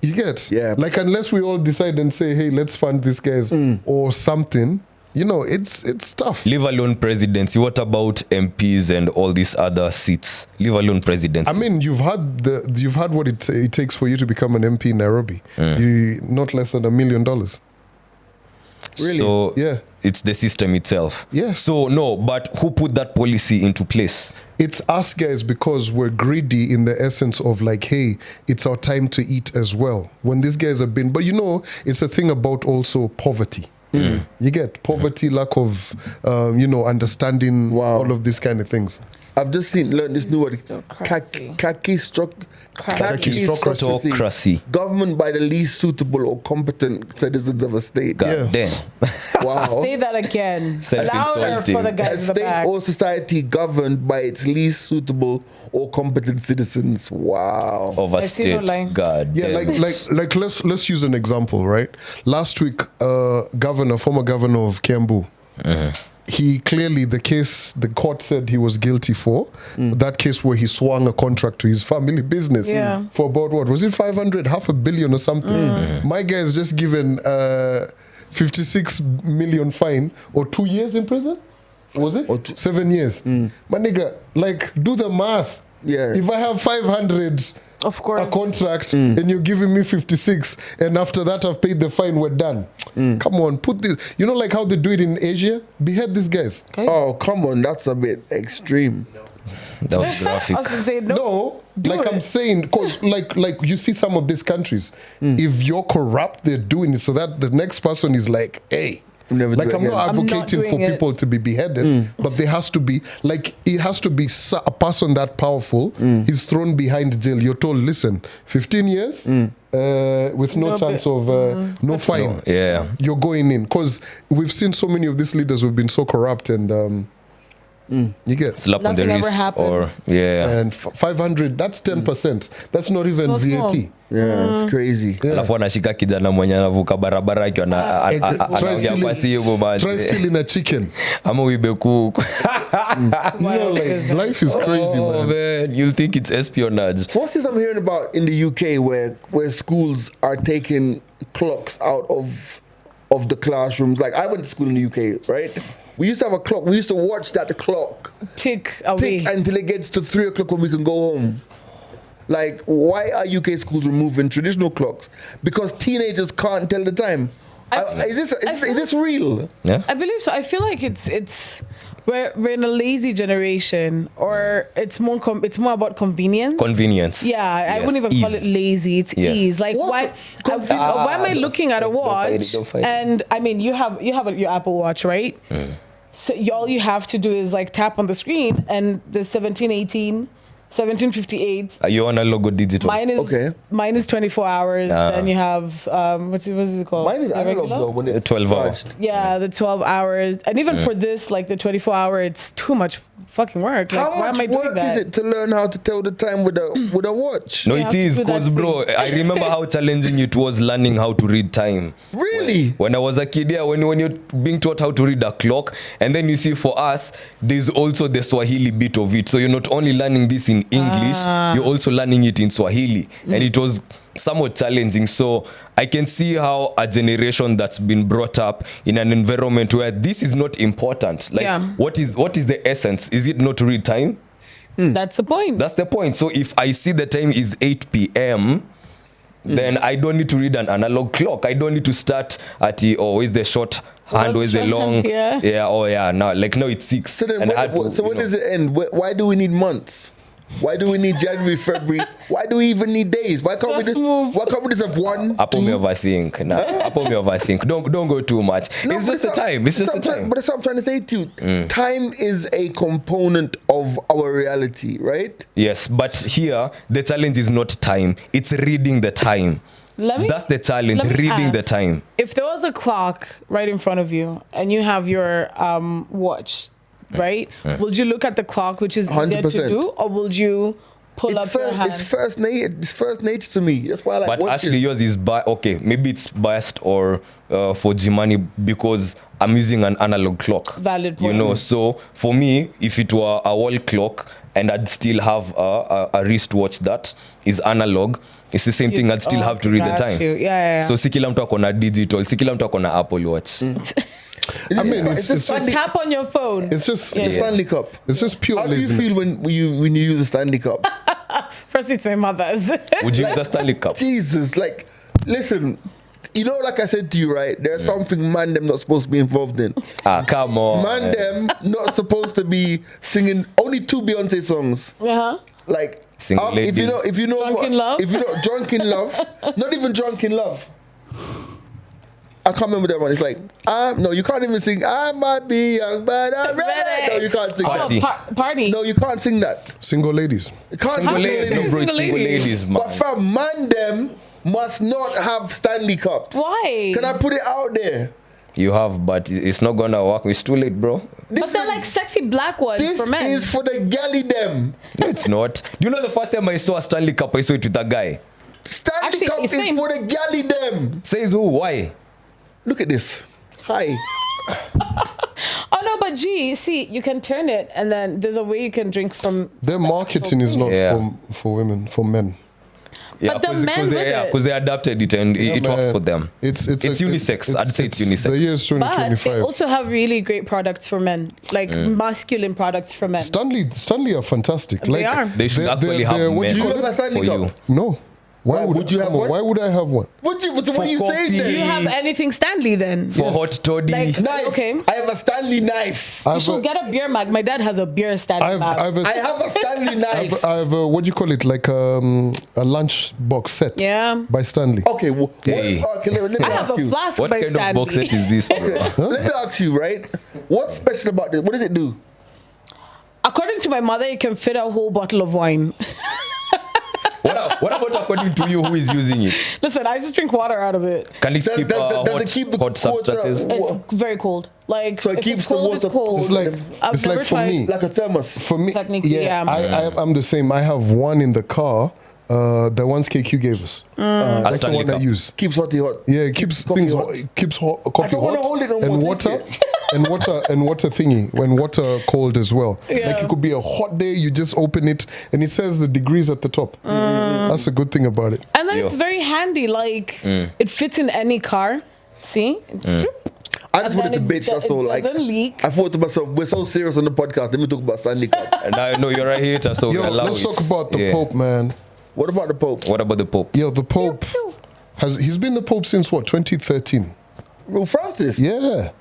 You get? Yeah. Like, unless we all decide and say, hey, let's fund these guys or something, it's tough. Leave alone presidency. What about MPs and all these other seats? Leave alone presidency. I mean, you've had what it takes for you to become an MP in Nairobi. Not less than $1 million. Really? So Yeah. it's the system itself. Yeah. So no, but who put that policy into place? It's us guys because we're greedy in the essence of like, hey, it's our time to eat as well. When these guys have been, but it's a thing about also poverty. You get poverty, lack of, understanding, all of these kind of things. I've just learned this new word, Kakistocracy. Government by the least suitable or competent citizens of a state. God damn. Wow. Say that again. Self-insulting. Louder for the A guys in the state back. or society governed by its least suitable or competent citizens. Wow. Of a I see no state. line. God Yeah, damn. like let's use an example, right? Last week, former governor of Kiambu, he clearly, the court said he was guilty for that case where he swung a contract to his family business for about, what was it, 500, $500 million or something. My guy is just given 56 million fine or 2 years in prison. Was it? 7 years. My nigga, like, do the math. Yeah. If I have 500 Of course. a contract and you're giving me 56 and after that I've paid the fine, we're done. Come on, put this, like how they do it in Asia? Behead these guys. Okay. Oh, come on. That's a bit extreme. That was graphic. I was gonna say, No, do like it. I'm saying, because like you see some of these countries, if you're corrupt, they're doing it so that the next person is like, hey. Never Like, do it I'm not again. I'm not advocating for doing it. people to be beheaded, but there has to be, like, it has to be a person that powerful. He's thrown behind jail. You're told, listen, 15 years with no No chance bit. of, no fine. Yeah. You're going in. Because we've seen so many of these leaders who've been so corrupt and you get. Slap on the Nothing ever wrist. happened. Or, yeah. And 500, that's 10%. That's not even So VAT. small. Yeah, it's crazy. Alafu anashika kijana mwenye anavuka barabara akiwa anaongea kwa simu man. Try stealing a chicken. Ama uibe kuku. Like, life is crazy, Oh, man. man. You'll think it's espionage. What's this I'm hearing about in the UK where schools are taking clocks out of of the classrooms. Like I went to school in the UK, right? We used to have a clock. We used to watch that clock Tick away. tick until it gets to 3 o'clock when we can go home. Like, why are UK schools removing traditional clocks? Because teenagers can't tell the time. Is this real? Yeah. I believe so. I feel like it's we're in a lazy generation, or it's more about convenience. Convenience. Yeah, I Yes. wouldn't even call it Ease. lazy. It's Yes. ease. Like What's why am I looking at a Don't fight it, watch? don't fight it. And I mean, you have your Apple Watch, right? So all you have to do is like tap on the screen, and the 1718, 1758. Are you analog or digital? Mine is 24 hours. Then you have what's it called? Mine is The analog regular? though when it's 12 hours. charged. Yeah, the 12 hours. And even for this, like the 24-hour, it's too much fucking work. Like, How why much am I doing work that? is it to learn how to tell the time with a watch? No, You it have to is do that because, bro, thing. I remember how challenging it was learning how to read time. Really? When I was a kid, yeah, when you're being taught how to read a clock, and then you see for us, there's also the Swahili bit of it. So you're not only learning this in English, you're also learning it in Swahili. And it was somewhat challenging. So I can see how a generation that's been brought up in an environment where this is not important. Like, Yeah. what is the essence? Is it not to read time? That's the point. That's the point. So if I see the time is 8 p.m., then I don't need to read an analog clock. I don't need to start at is the short hand, or is the long? Yeah. Now it's 6. So then, And I had to, when does it end? Why do we need months? Why do we need January, February? Why do we even need days? Why can't Just move. Why can't we just have one? Apple me two? overthink. Nah, Apple me overthink. Don't go too much. No, It's but just the time. It's just the time. But that's what I'm trying to say to you. Time is a component of our reality, right? Yes, but here the challenge is not time. It's reading the time. That's the challenge. let me Reading the ask. time. If there was a clock right in front of you and you have your watch, right? Would you look at the clock, which is easier to 100%. do, or would you pull It's up your hand? first nature to me. That's why I like But watches. actually yours is maybe it's biased or for Jimani because I'm using an analog clock. Valid You point. know, so for me, if it were a wall clock and I'd still have a wristwatch that is analog, it's the same thing. I'd still have to read the got time. you. Yeah. So si kila mtu akona digital, si kila mtu akona Apple Watch. I mean, it's just just, Tap on your phone. it's just, the Stanley Cup. it's just pure How do you laziness. feel when you use a Stanley Cup? First, it's my mother's. Would you use the Stanley Cup? Jesus, like, listen. You know, like I said to you, right? There's something man them not supposed to be involved in. Come on. Man them not supposed to be singing only 2 Beyonce songs. Like Single if you know Drunk in Love? if you know Drunk in Love, not even Drunk in Love. I can't remember that one. It's like no, you can't even sing. I might be young, but I'm ready. No, you can't sing Party. that. Party. No, you can't sing that. Single ladies. You can't Single sing ladies. No, ladies. bro, it's Single single ladies. ladies, But man. fam, man them must not have Stanley Cups. Why? Can I put it out there? You have, but it's not gonna work. It's too late, bro. But they're like sexy black ones This for men. is for the galley them. No, it's not. Do you know the first time I saw a Stanley Cup, I saw it with a guy. Stanley Actually, Cup it's is same. for the galley them. Says who? Why? Look at this. Hi. Oh no, but see, you can turn it, and then there's a way you can drink from. Their marketing is not Yeah. for women, for men. But the men with it. because they adapted it and it works Man, for them. It's unisex. I'd say it's unisex. The year is But they 2025. also have really great products for men, like masculine products for men. Stanley are fantastic. They are. They should they're- actually they're- have what do men you You call have a it? Stanley for Cup? you. No. Why would you have one? Why would I have one? What are you saying coffee. Do you then? have anything Stanley then? For hot toddy. Like, Knife. okay. I have a Stanley knife. You should get a beer mug. My dad has a beer Stanley mug. I have a Stanley knife. I have a, what do you call it? Like a lunch box set. Yeah. By Stanley. Okay, Hey. let me I have ask a you. flask What by kind Stanley. of box set is this, bro? Let me ask you, right? What's special about this? What does it do? According to my mother, you can fit a whole bottle of wine. What about according to you, who is using it? Listen, I just drink water out of it. Can it Does- keep does it hot, keep the hot water- substances? It's very cold. Like So it if keeps it's the cold, water it's cold. It's like I've it's never like for tried- me. Like a thermos. For me, Technically, yeah. I'm the same. I have one in the car. The ones KQ gave us. A That's the Stanley one I Cup. use. Keeps hotty hot. Yeah, it keeps Coffee things hot. hot. It keeps coffee don't wanna hot hold it no and more, water take and water thingy when water cold as well. Yeah. Like it could be a hot day, you just open it and it says the degrees at the top. That's a good thing about it. And then Yo. it's very handy. Like it fits in any car. See? I just And wanted to then bitch. That's it all. Like, doesn't leak. I thought to myself, we're so serious on the podcast. Let me talk about Stanley Cup. And I know you're a hater, so we Yo, allow let's it. talk about the Yeah. Pope, man. What about the Pope? What about the Pope? Yo, the Pope he's been the Pope since what, 2013? Well, Francis. Yeah,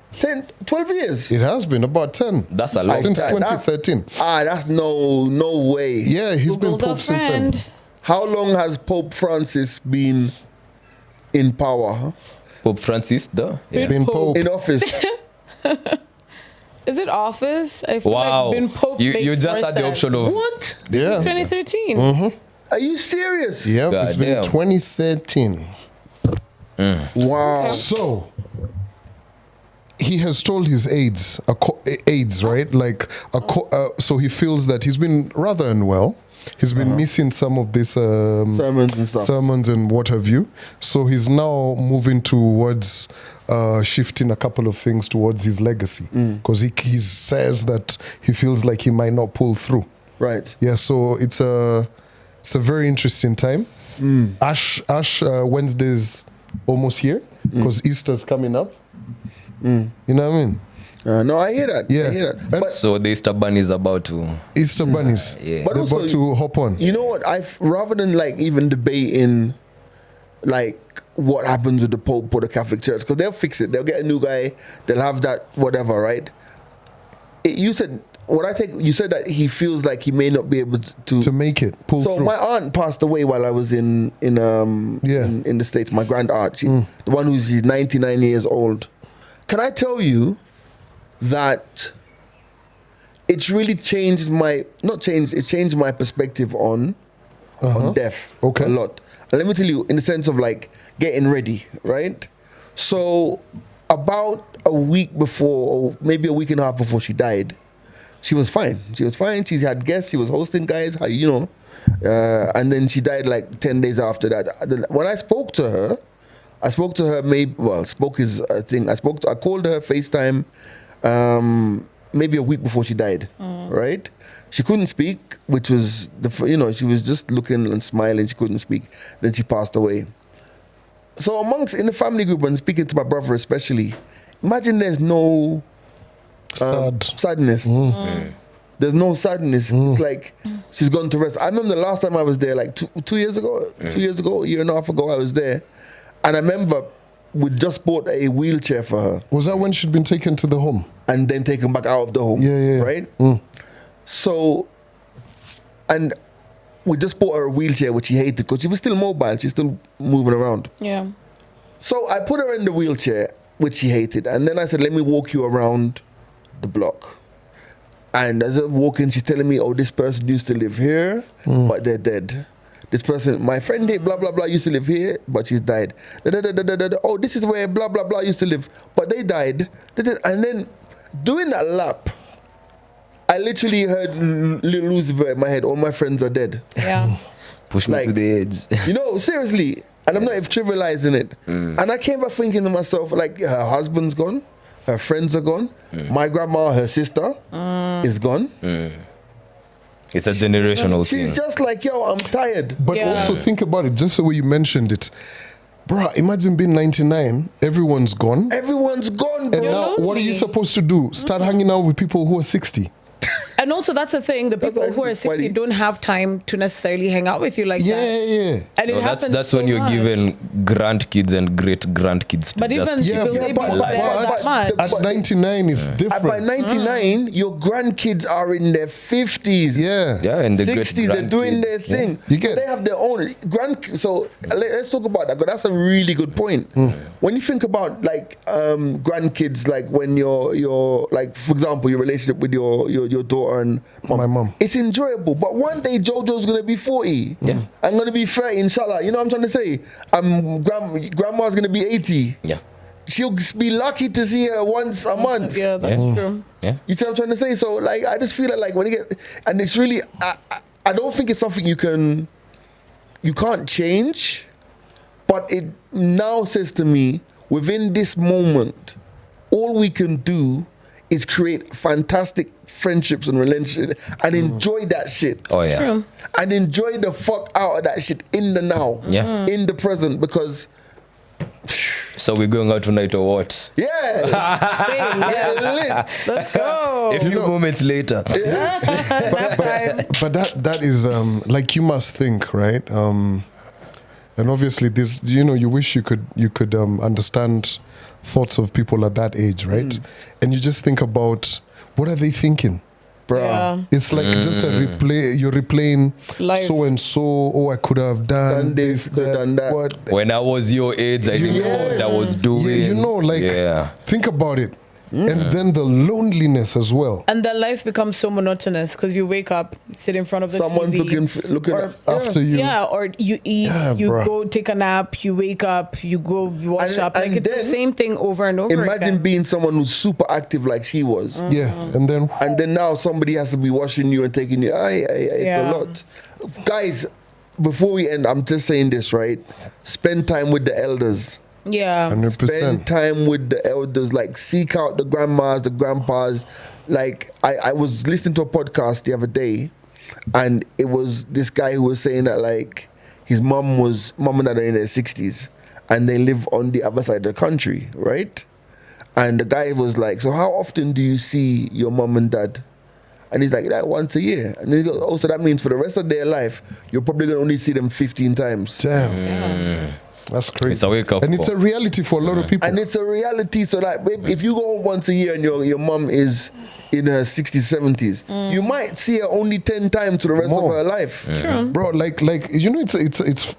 12 years. it has been about 10. That's a lot. Since That's- 2013. That's no way. Yeah, he's been Google Pope the since friend. then. How long has Pope Francis been in power? Huh? Pope Francis, the yeah. Been Pope. In office? Is it office? I feel Wow, like being Pope you makes just more had the sense. option of What? Yeah. 2013. Are you serious? Yeah, God it's been damn. 2013. Wow. So he has told his aides, right? Like, so he feels that he's been rather unwell. He's been missing some of these Sermons and stuff. sermons and what have you. So he's now moving towards shifting a couple of things towards his legacy because he says that he feels like he might not pull through. Right. Yeah, so it's a very interesting time. Ash Wednesday's almost here because Easter's coming up. You know what I mean? No, I hear that. Yeah. I hear that. And But So the Easter bunny is about to. Easter bunnies. Yeah. But They're also, about to hop on. you know what? Rather than like even debating like what happens with the Pope or the Catholic Church, because they'll fix it. They'll get a new guy. They'll have that whatever, right? You said that he feels like he may not be able To make it, pull So through. my aunt passed away while I was in the States. My grand aunt, she's 99 years old. Can I tell you that it's really changed it changed my perspective on death Okay. a lot. And let me tell you, in the sense of like getting ready, right? So about a week before, or maybe a week and a half before she died, she was fine. She had guests. She was hosting guys, and then she died like 10 days after that. When I spoke to her, spoke is a thing. I called her FaceTime maybe a week before she died, right? She couldn't speak, which was, she was just looking and smiling. She couldn't speak. Then she passed away. So in the family group, and speaking to my brother especially, imagine there's no sadness. There's no sadness. It's like she's gone to rest. I remember the last time I was there, like 2 years ago, a year and a half ago, I was there. And I remember we just bought a wheelchair for her Was that when she'd been taken to the home? and then taken back out of the home. Yeah. Right? So, and we just bought her a wheelchair, which she hated because she was still mobile. She's still moving around. Yeah. So I put her in the wheelchair, which she hated. And then I said, let me walk you around the block. And as I'm walking, she's telling me, oh, this person used to live here, but they're dead. This person, my friend here, blah, blah, blah, used to live here, but she's died. Oh, this is where blah, blah, blah used to live, but they died. And then doing that lap, I literally heard Little Lucifer in my head, all my friends are dead. Yeah. Push me to the edge. Seriously. And I'm not even trivializing it. And I came back thinking to myself, like, her husband's gone, her friends are gone, my grandma, her sister is gone. It's a generational She's thing. just like, yo, I'm tired. But Yeah. also think about it, just the way you mentioned it. Bruh, imagine being 99, everyone's gone. Everyone's gone, bro. And now, what are you supposed to do? Start hanging out with people who are 60? And also, that's the thing. The people who are actually 60 funny. don't have time to necessarily hang out with you like Yeah. that. And it No, happens that's so when you're much. given grandkids and great grandkids to But just even Yeah, people yeah, maybe but- don't but- care but- that much. At 99, it's By different. 99, your grandkids are in their 50s. Yeah. yeah, and the 60s, they're doing their thing. You get- They have their own So let's talk about that. Because that's a really good point. When you think about like grandkids, like when you're like, for example, your relationship with your daughter and My mom. it's enjoyable. But one day Jojo's gonna be 40. Yeah. I'm gonna be 30, inshallah. You know what I'm trying to say? Grandma's gonna be 80. Yeah. She'll be lucky to see her once a month. Yeah, that's true. Yeah. You see what I'm trying to say? So like, I just feel like when you get, and it's really, I don't think it's something you can't change, but it now says to me, within this moment, all we can do is create fantastic friendships and relationships and enjoy that shit. Oh yeah. True. And enjoy the fuck out of that shit in the now, Yeah. in the present, because So we're going out tonight or what? Yeah. Same, yes. Let's go. A few moments later. Nap time. But that is like, you must think, right? And obviously this, you wish you could understand thoughts of people at that age, right? And you just think about, what are they thinking? Bro. Yeah. It's like just a replay. You're replaying Life. so and so. Oh, I could have done this, could have done that. What? When I was your age, I didn't know what I was doing. Yeah, think about it. And then the loneliness as well. And the life becomes so monotonous because you wake up, sit in front of the Someone's TV. looking or- at, After you. Yeah, or you eat, you bruh. go take a nap, you wake up, you go wash And- up. Like, and it's the then same thing over and over Imagine again. being someone who's super active like she was. Yeah, and then Now somebody has to be washing you and taking you. It's Yeah. a lot. Guys, before we end, I'm just saying this, right? Spend time with the elders. Yeah. 100%. Spend time with the elders. Like, seek out the grandmas, the grandpas. Like, I was listening to a podcast the other day, and it was this guy who was saying that, like, his mom and dad are in their 60s, and they live on the other side of the country, right? And the guy was like, so how often do you see your mom and dad? And he's like, once a year. And then he goes, oh, so that means for the rest of their life, you're probably going to only see them 15 times. damn. That's crazy. It's a wake-up and it's call. a reality for a lot of people. And it's a reality. So, like, if you go once a year and your mom is in her 60s, 70s, you might see her only 10 times to the rest More. of her life. Bro,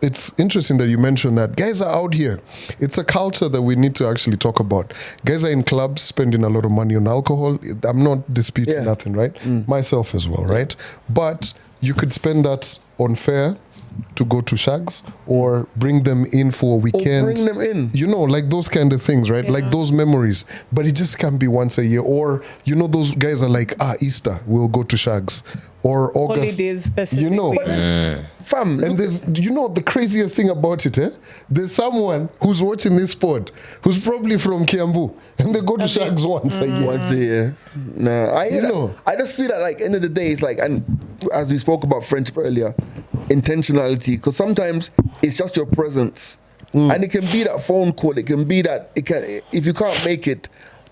it's interesting that you mentioned that. Guys are out here. It's a culture that we need to actually talk about. Guys are in clubs spending a lot of money on alcohol. I'm not disputing Yeah. nothing, right? Myself as well, right? But you could spend that on fare to go to shags or bring them in for a weekend. bring them in. Like those kind of things, right? Like those memories. But it just can't be once a year. Or, those guys are like, Easter, we'll go to shags. Or August. Holidays specifically. Fam, And there's, the craziest thing about it, there's someone who's watching this sport who's probably from Kiambu, and they go to shags once a year. once a year. Nah, I hear that. I just feel that, like, end of the day, it's like, and as we spoke about friendship earlier, intentionality, because sometimes it's just your presence, and it can be that phone call. It can be that if you can't make it.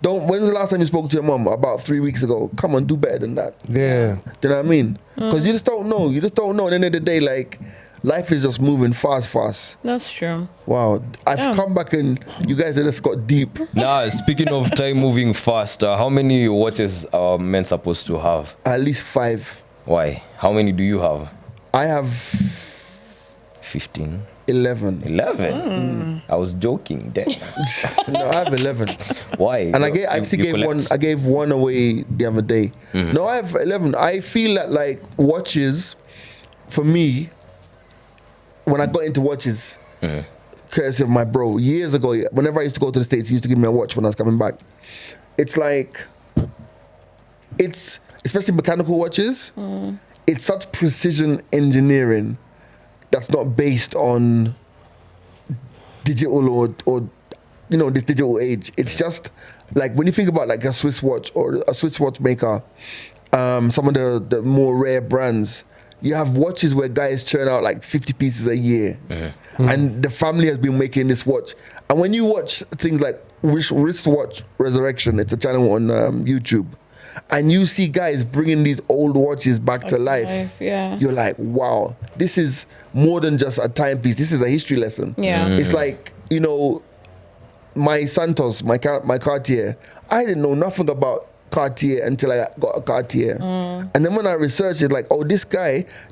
When's the last time you spoke to your mom? About 3 weeks ago. Come on, do better than that. Yeah. Do you know what I mean? Because you just don't know. You just don't know. At the end of the day, like, life is just moving fast. That's true. Wow. I've come back and you guys have just got deep. Now, speaking of time moving fast, how many watches are men supposed to have? At least 5. Why? How many do you have? I have 15. 11. 11? I was joking. Damn. No, I have 11. Why? And I gave one away the other day. No, I have 11. I feel that, like, watches, for me, when I got into watches, courtesy of my bro, years ago, whenever I used to go to the States, he used to give me a watch when I was coming back. It's like, especially mechanical watches, it's such precision engineering that's not based on digital or this digital age. It's just like, when you think about, like, a Swiss watch or a Swiss watch maker, some of the more rare brands, you have watches where guys churn out like 50 pieces a year, and the family has been making this watch. And when you watch things like Wristwatch Resurrection, it's a channel on YouTube, and you see guys bringing these old watches back to life, Yeah. you're like, wow, this is more than just a timepiece. This is a history lesson. Yeah. It's like, my Santos, my Cartier, I didn't know nothing about Cartier until I got a Cartier. And then when I researched it, like,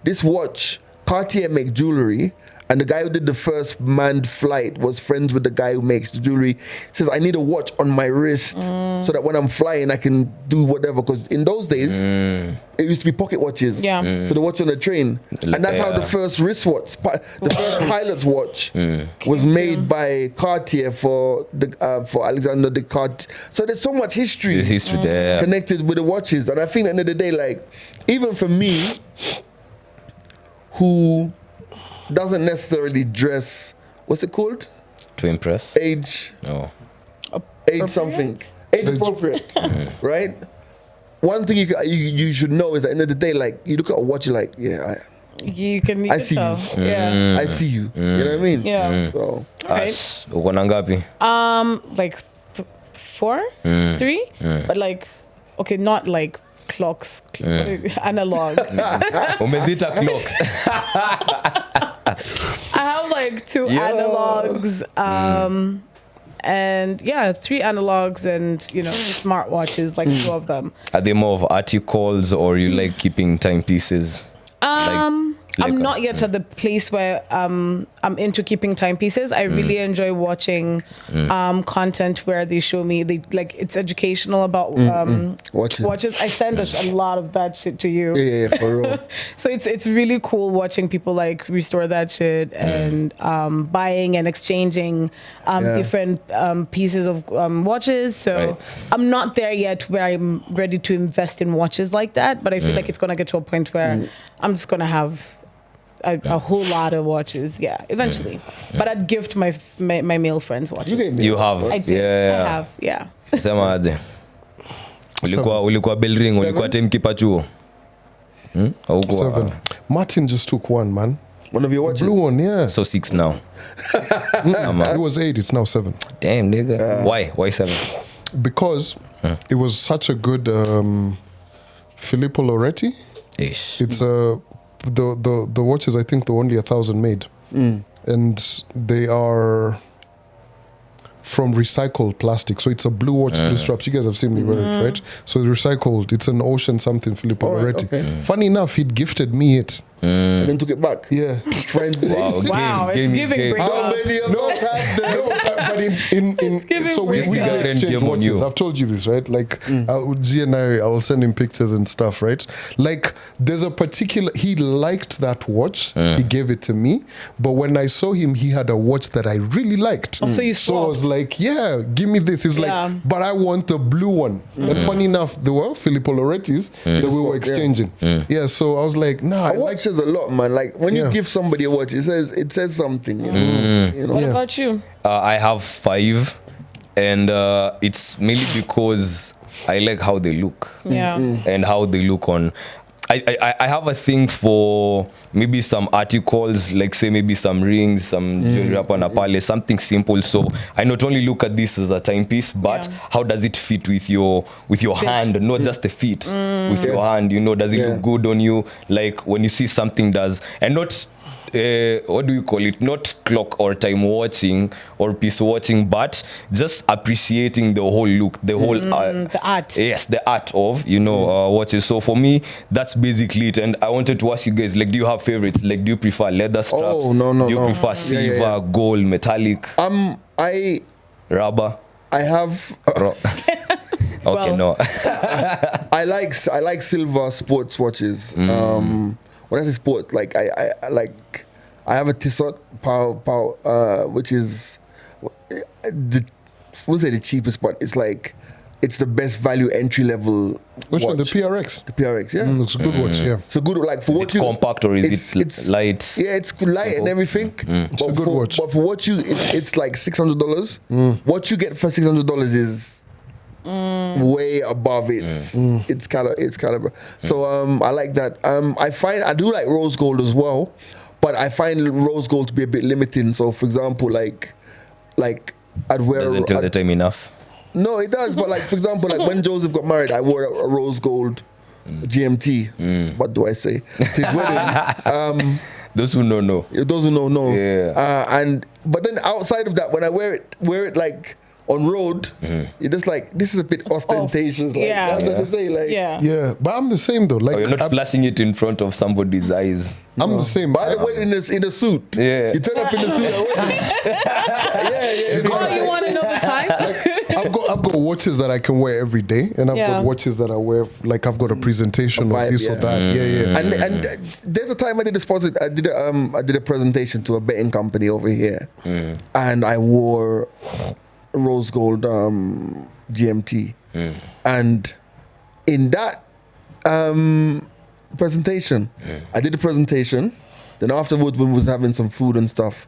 this watch, Cartier make jewelry, and the guy who did the first manned flight was friends with the guy who makes the jewelry. Says, I need a watch on my wrist so that when I'm flying, I can do whatever. Because in those days, it used to be pocket watches. Yeah. So the watch on the train. And that's how the first wristwatch, the first pilot's watch was made by Cartier for Alexander Descartes. So there's so much history. There's history there. Connected with the watches. And I think at the end of the day, like, even for me, who doesn't necessarily dress, what's it called? To impress? Age something. Age appropriate, right? One thing you should know is at the end of the day, like, you look at a watch, you're like, You can I see tell. you. Yeah. I see you. You know what I mean? Yeah. So Right. Uko na ngapi? Like 4, 3, but like, okay, not like clocks, analog. Umezita clocks. I have like 2 analogs, and 3 analogs and smartwatches, like 2 of them. Are they more of articles or you like keeping timepieces? I'm not yet at the place where I'm into keeping timepieces. I really enjoy watching content where they show me it's educational about watches. I send a lot of that shit to you. yeah, for real. So it's really cool watching people like restore that shit and buying and exchanging different pieces of watches. So I'm not there yet where I'm ready to invest in watches like that, but I feel like it's gonna get to a point where I'm just gonna have a whole lot of watches, eventually. But I'd gift my male friends watches. You have. I did. I have, yeah. Sema aje. Ulikuwa bell ring, ulikuwa timekeeper chuo. Haukuwa. 7. Martin just took one, man. One of your watches. Blue one, yeah. So 6 now. It was 8, it's now 7. Damn, nigga. Why 7? Because it was such a good Filippo Loretti. Ish. It's the watches, I think, there were only 1,000 made. And they are from recycled plastic. So it's a blue watch, blue straps. You guys have seen me wear it, right? So it's recycled. It's an Ocean something Filippo Loretti. Okay. Funny enough, he'd gifted me it. And then took it back. Yeah. Friends. Wow, it's game is giving game. break How up. many of us have them? No, but in giving so we break gotta up. exchange Game on watches. you. I've told you this, right? Like G and I will send him pictures and stuff, right? Like there's a particular, he liked that watch. He gave it to me, but when I saw him, he had a watch that I really liked. Oh, so you So I was swapped. like, yeah, give me this. He's Yeah. like, but I want the blue one. And funny enough, there were Filippo Loretti's that we were exchanging. Yeah, so I was like, nah, I watch this a lot, man. Like when you Yeah. give somebody a watch, it says something. You know? You know? What about you? I have 5, and it's mainly because I like how they look. Yeah. And how they look on. I have a thing for maybe some articles, like say maybe some rings, some jewelry up on a palace, something simple. So I not only look at this as a timepiece, but how does it fit with your hand, not just the feet, with your hand, does it look good on you? Like when you see something does, and not what do you call it? Not clock or time watching or piece watching, but just appreciating the whole look, the whole The art. yes, the art of watches. So for me, that's basically it. And I wanted to ask you guys, like, do you have favorites? Like, do you prefer leather straps? Oh, no. Do you prefer silver, yeah. gold, metallic, I rubber? have Okay, no. I like silver sports watches. When I say sport, like I have a Tissot Power, which is the cheapest, but it's the best value entry level. which one? The watch. PRX? The PRX, yeah. It's a good watch, yeah. So good, like for Is what it you compact or is it light? Yeah, it's light and everything. But a good watch. But for what it's like $600. What you get for $600 is way above its caliber. So I like that. I do like rose gold as well, but I find rose gold to be a bit limiting. So for example, like I'd wear. Doesn't tell the time enough. No, it does. But like for example, like when Joseph got married, I wore a rose gold GMT. What do I say? To his wedding. Those who don't know. Those who know. Yeah. But then outside of that, when I wear it like on road, you're just like, this is a bit ostentatious. Like, Yeah. that's what I say. Like, Yeah, but I'm the same though. Like You're not flashing it in front of somebody's eyes. I'm the same. By the way, in a suit. Yeah. You turn up in a suit. yeah. Oh, you want to know the time? I've got watches that I can wear every day, and I've Yeah. got watches that I wear like I've got a presentation A or vibe, this or yeah. that. Yeah. And there's a time I did I did a presentation to a betting company over here, and I wore rose gold GMT, and in that presentation, I did a presentation. Then afterwards, when we was having some food and stuff,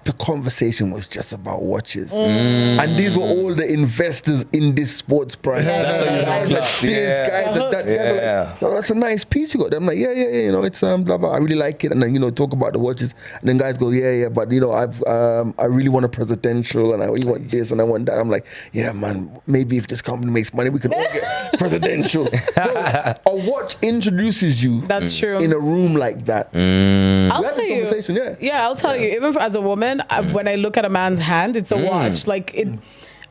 the conversation was just about watches. And these were all the investors in this sports brand. That's how you know Guys like class. this, Yeah. guys like that. Guys are like, oh, that's a nice piece you got. I'm like, yeah, you know, it's blah blah. I really like it. And then, you know, talk about the watches. And then guys go, yeah, but you know, I really want a presidential, and I really want this, and I want that. I'm like, yeah, man, maybe if this company makes money, we can all get presidentials. Bro, a watch introduces you. That's true. In a room like that. I'll We had tell this you. conversation, yeah. Yeah, I'll tell you. Even as a woman, when I look at a man's hand, it's a watch. Like it.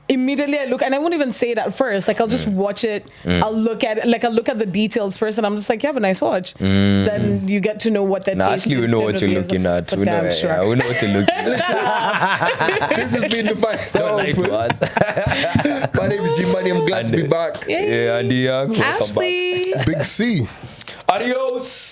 Immediately I look, and I won't even say it at first. Like I'll just watch it. I'll look at the details first, and I'm just like, you have a nice watch. Then you get to know what that. Actually, we know what you're looking at. We know, yeah, we know what you're looking at. This has been the Vice Night Open. was. My name is G-Money. I'm glad to be back. Yeah, Andy Young. Ashley. Big C. Adios.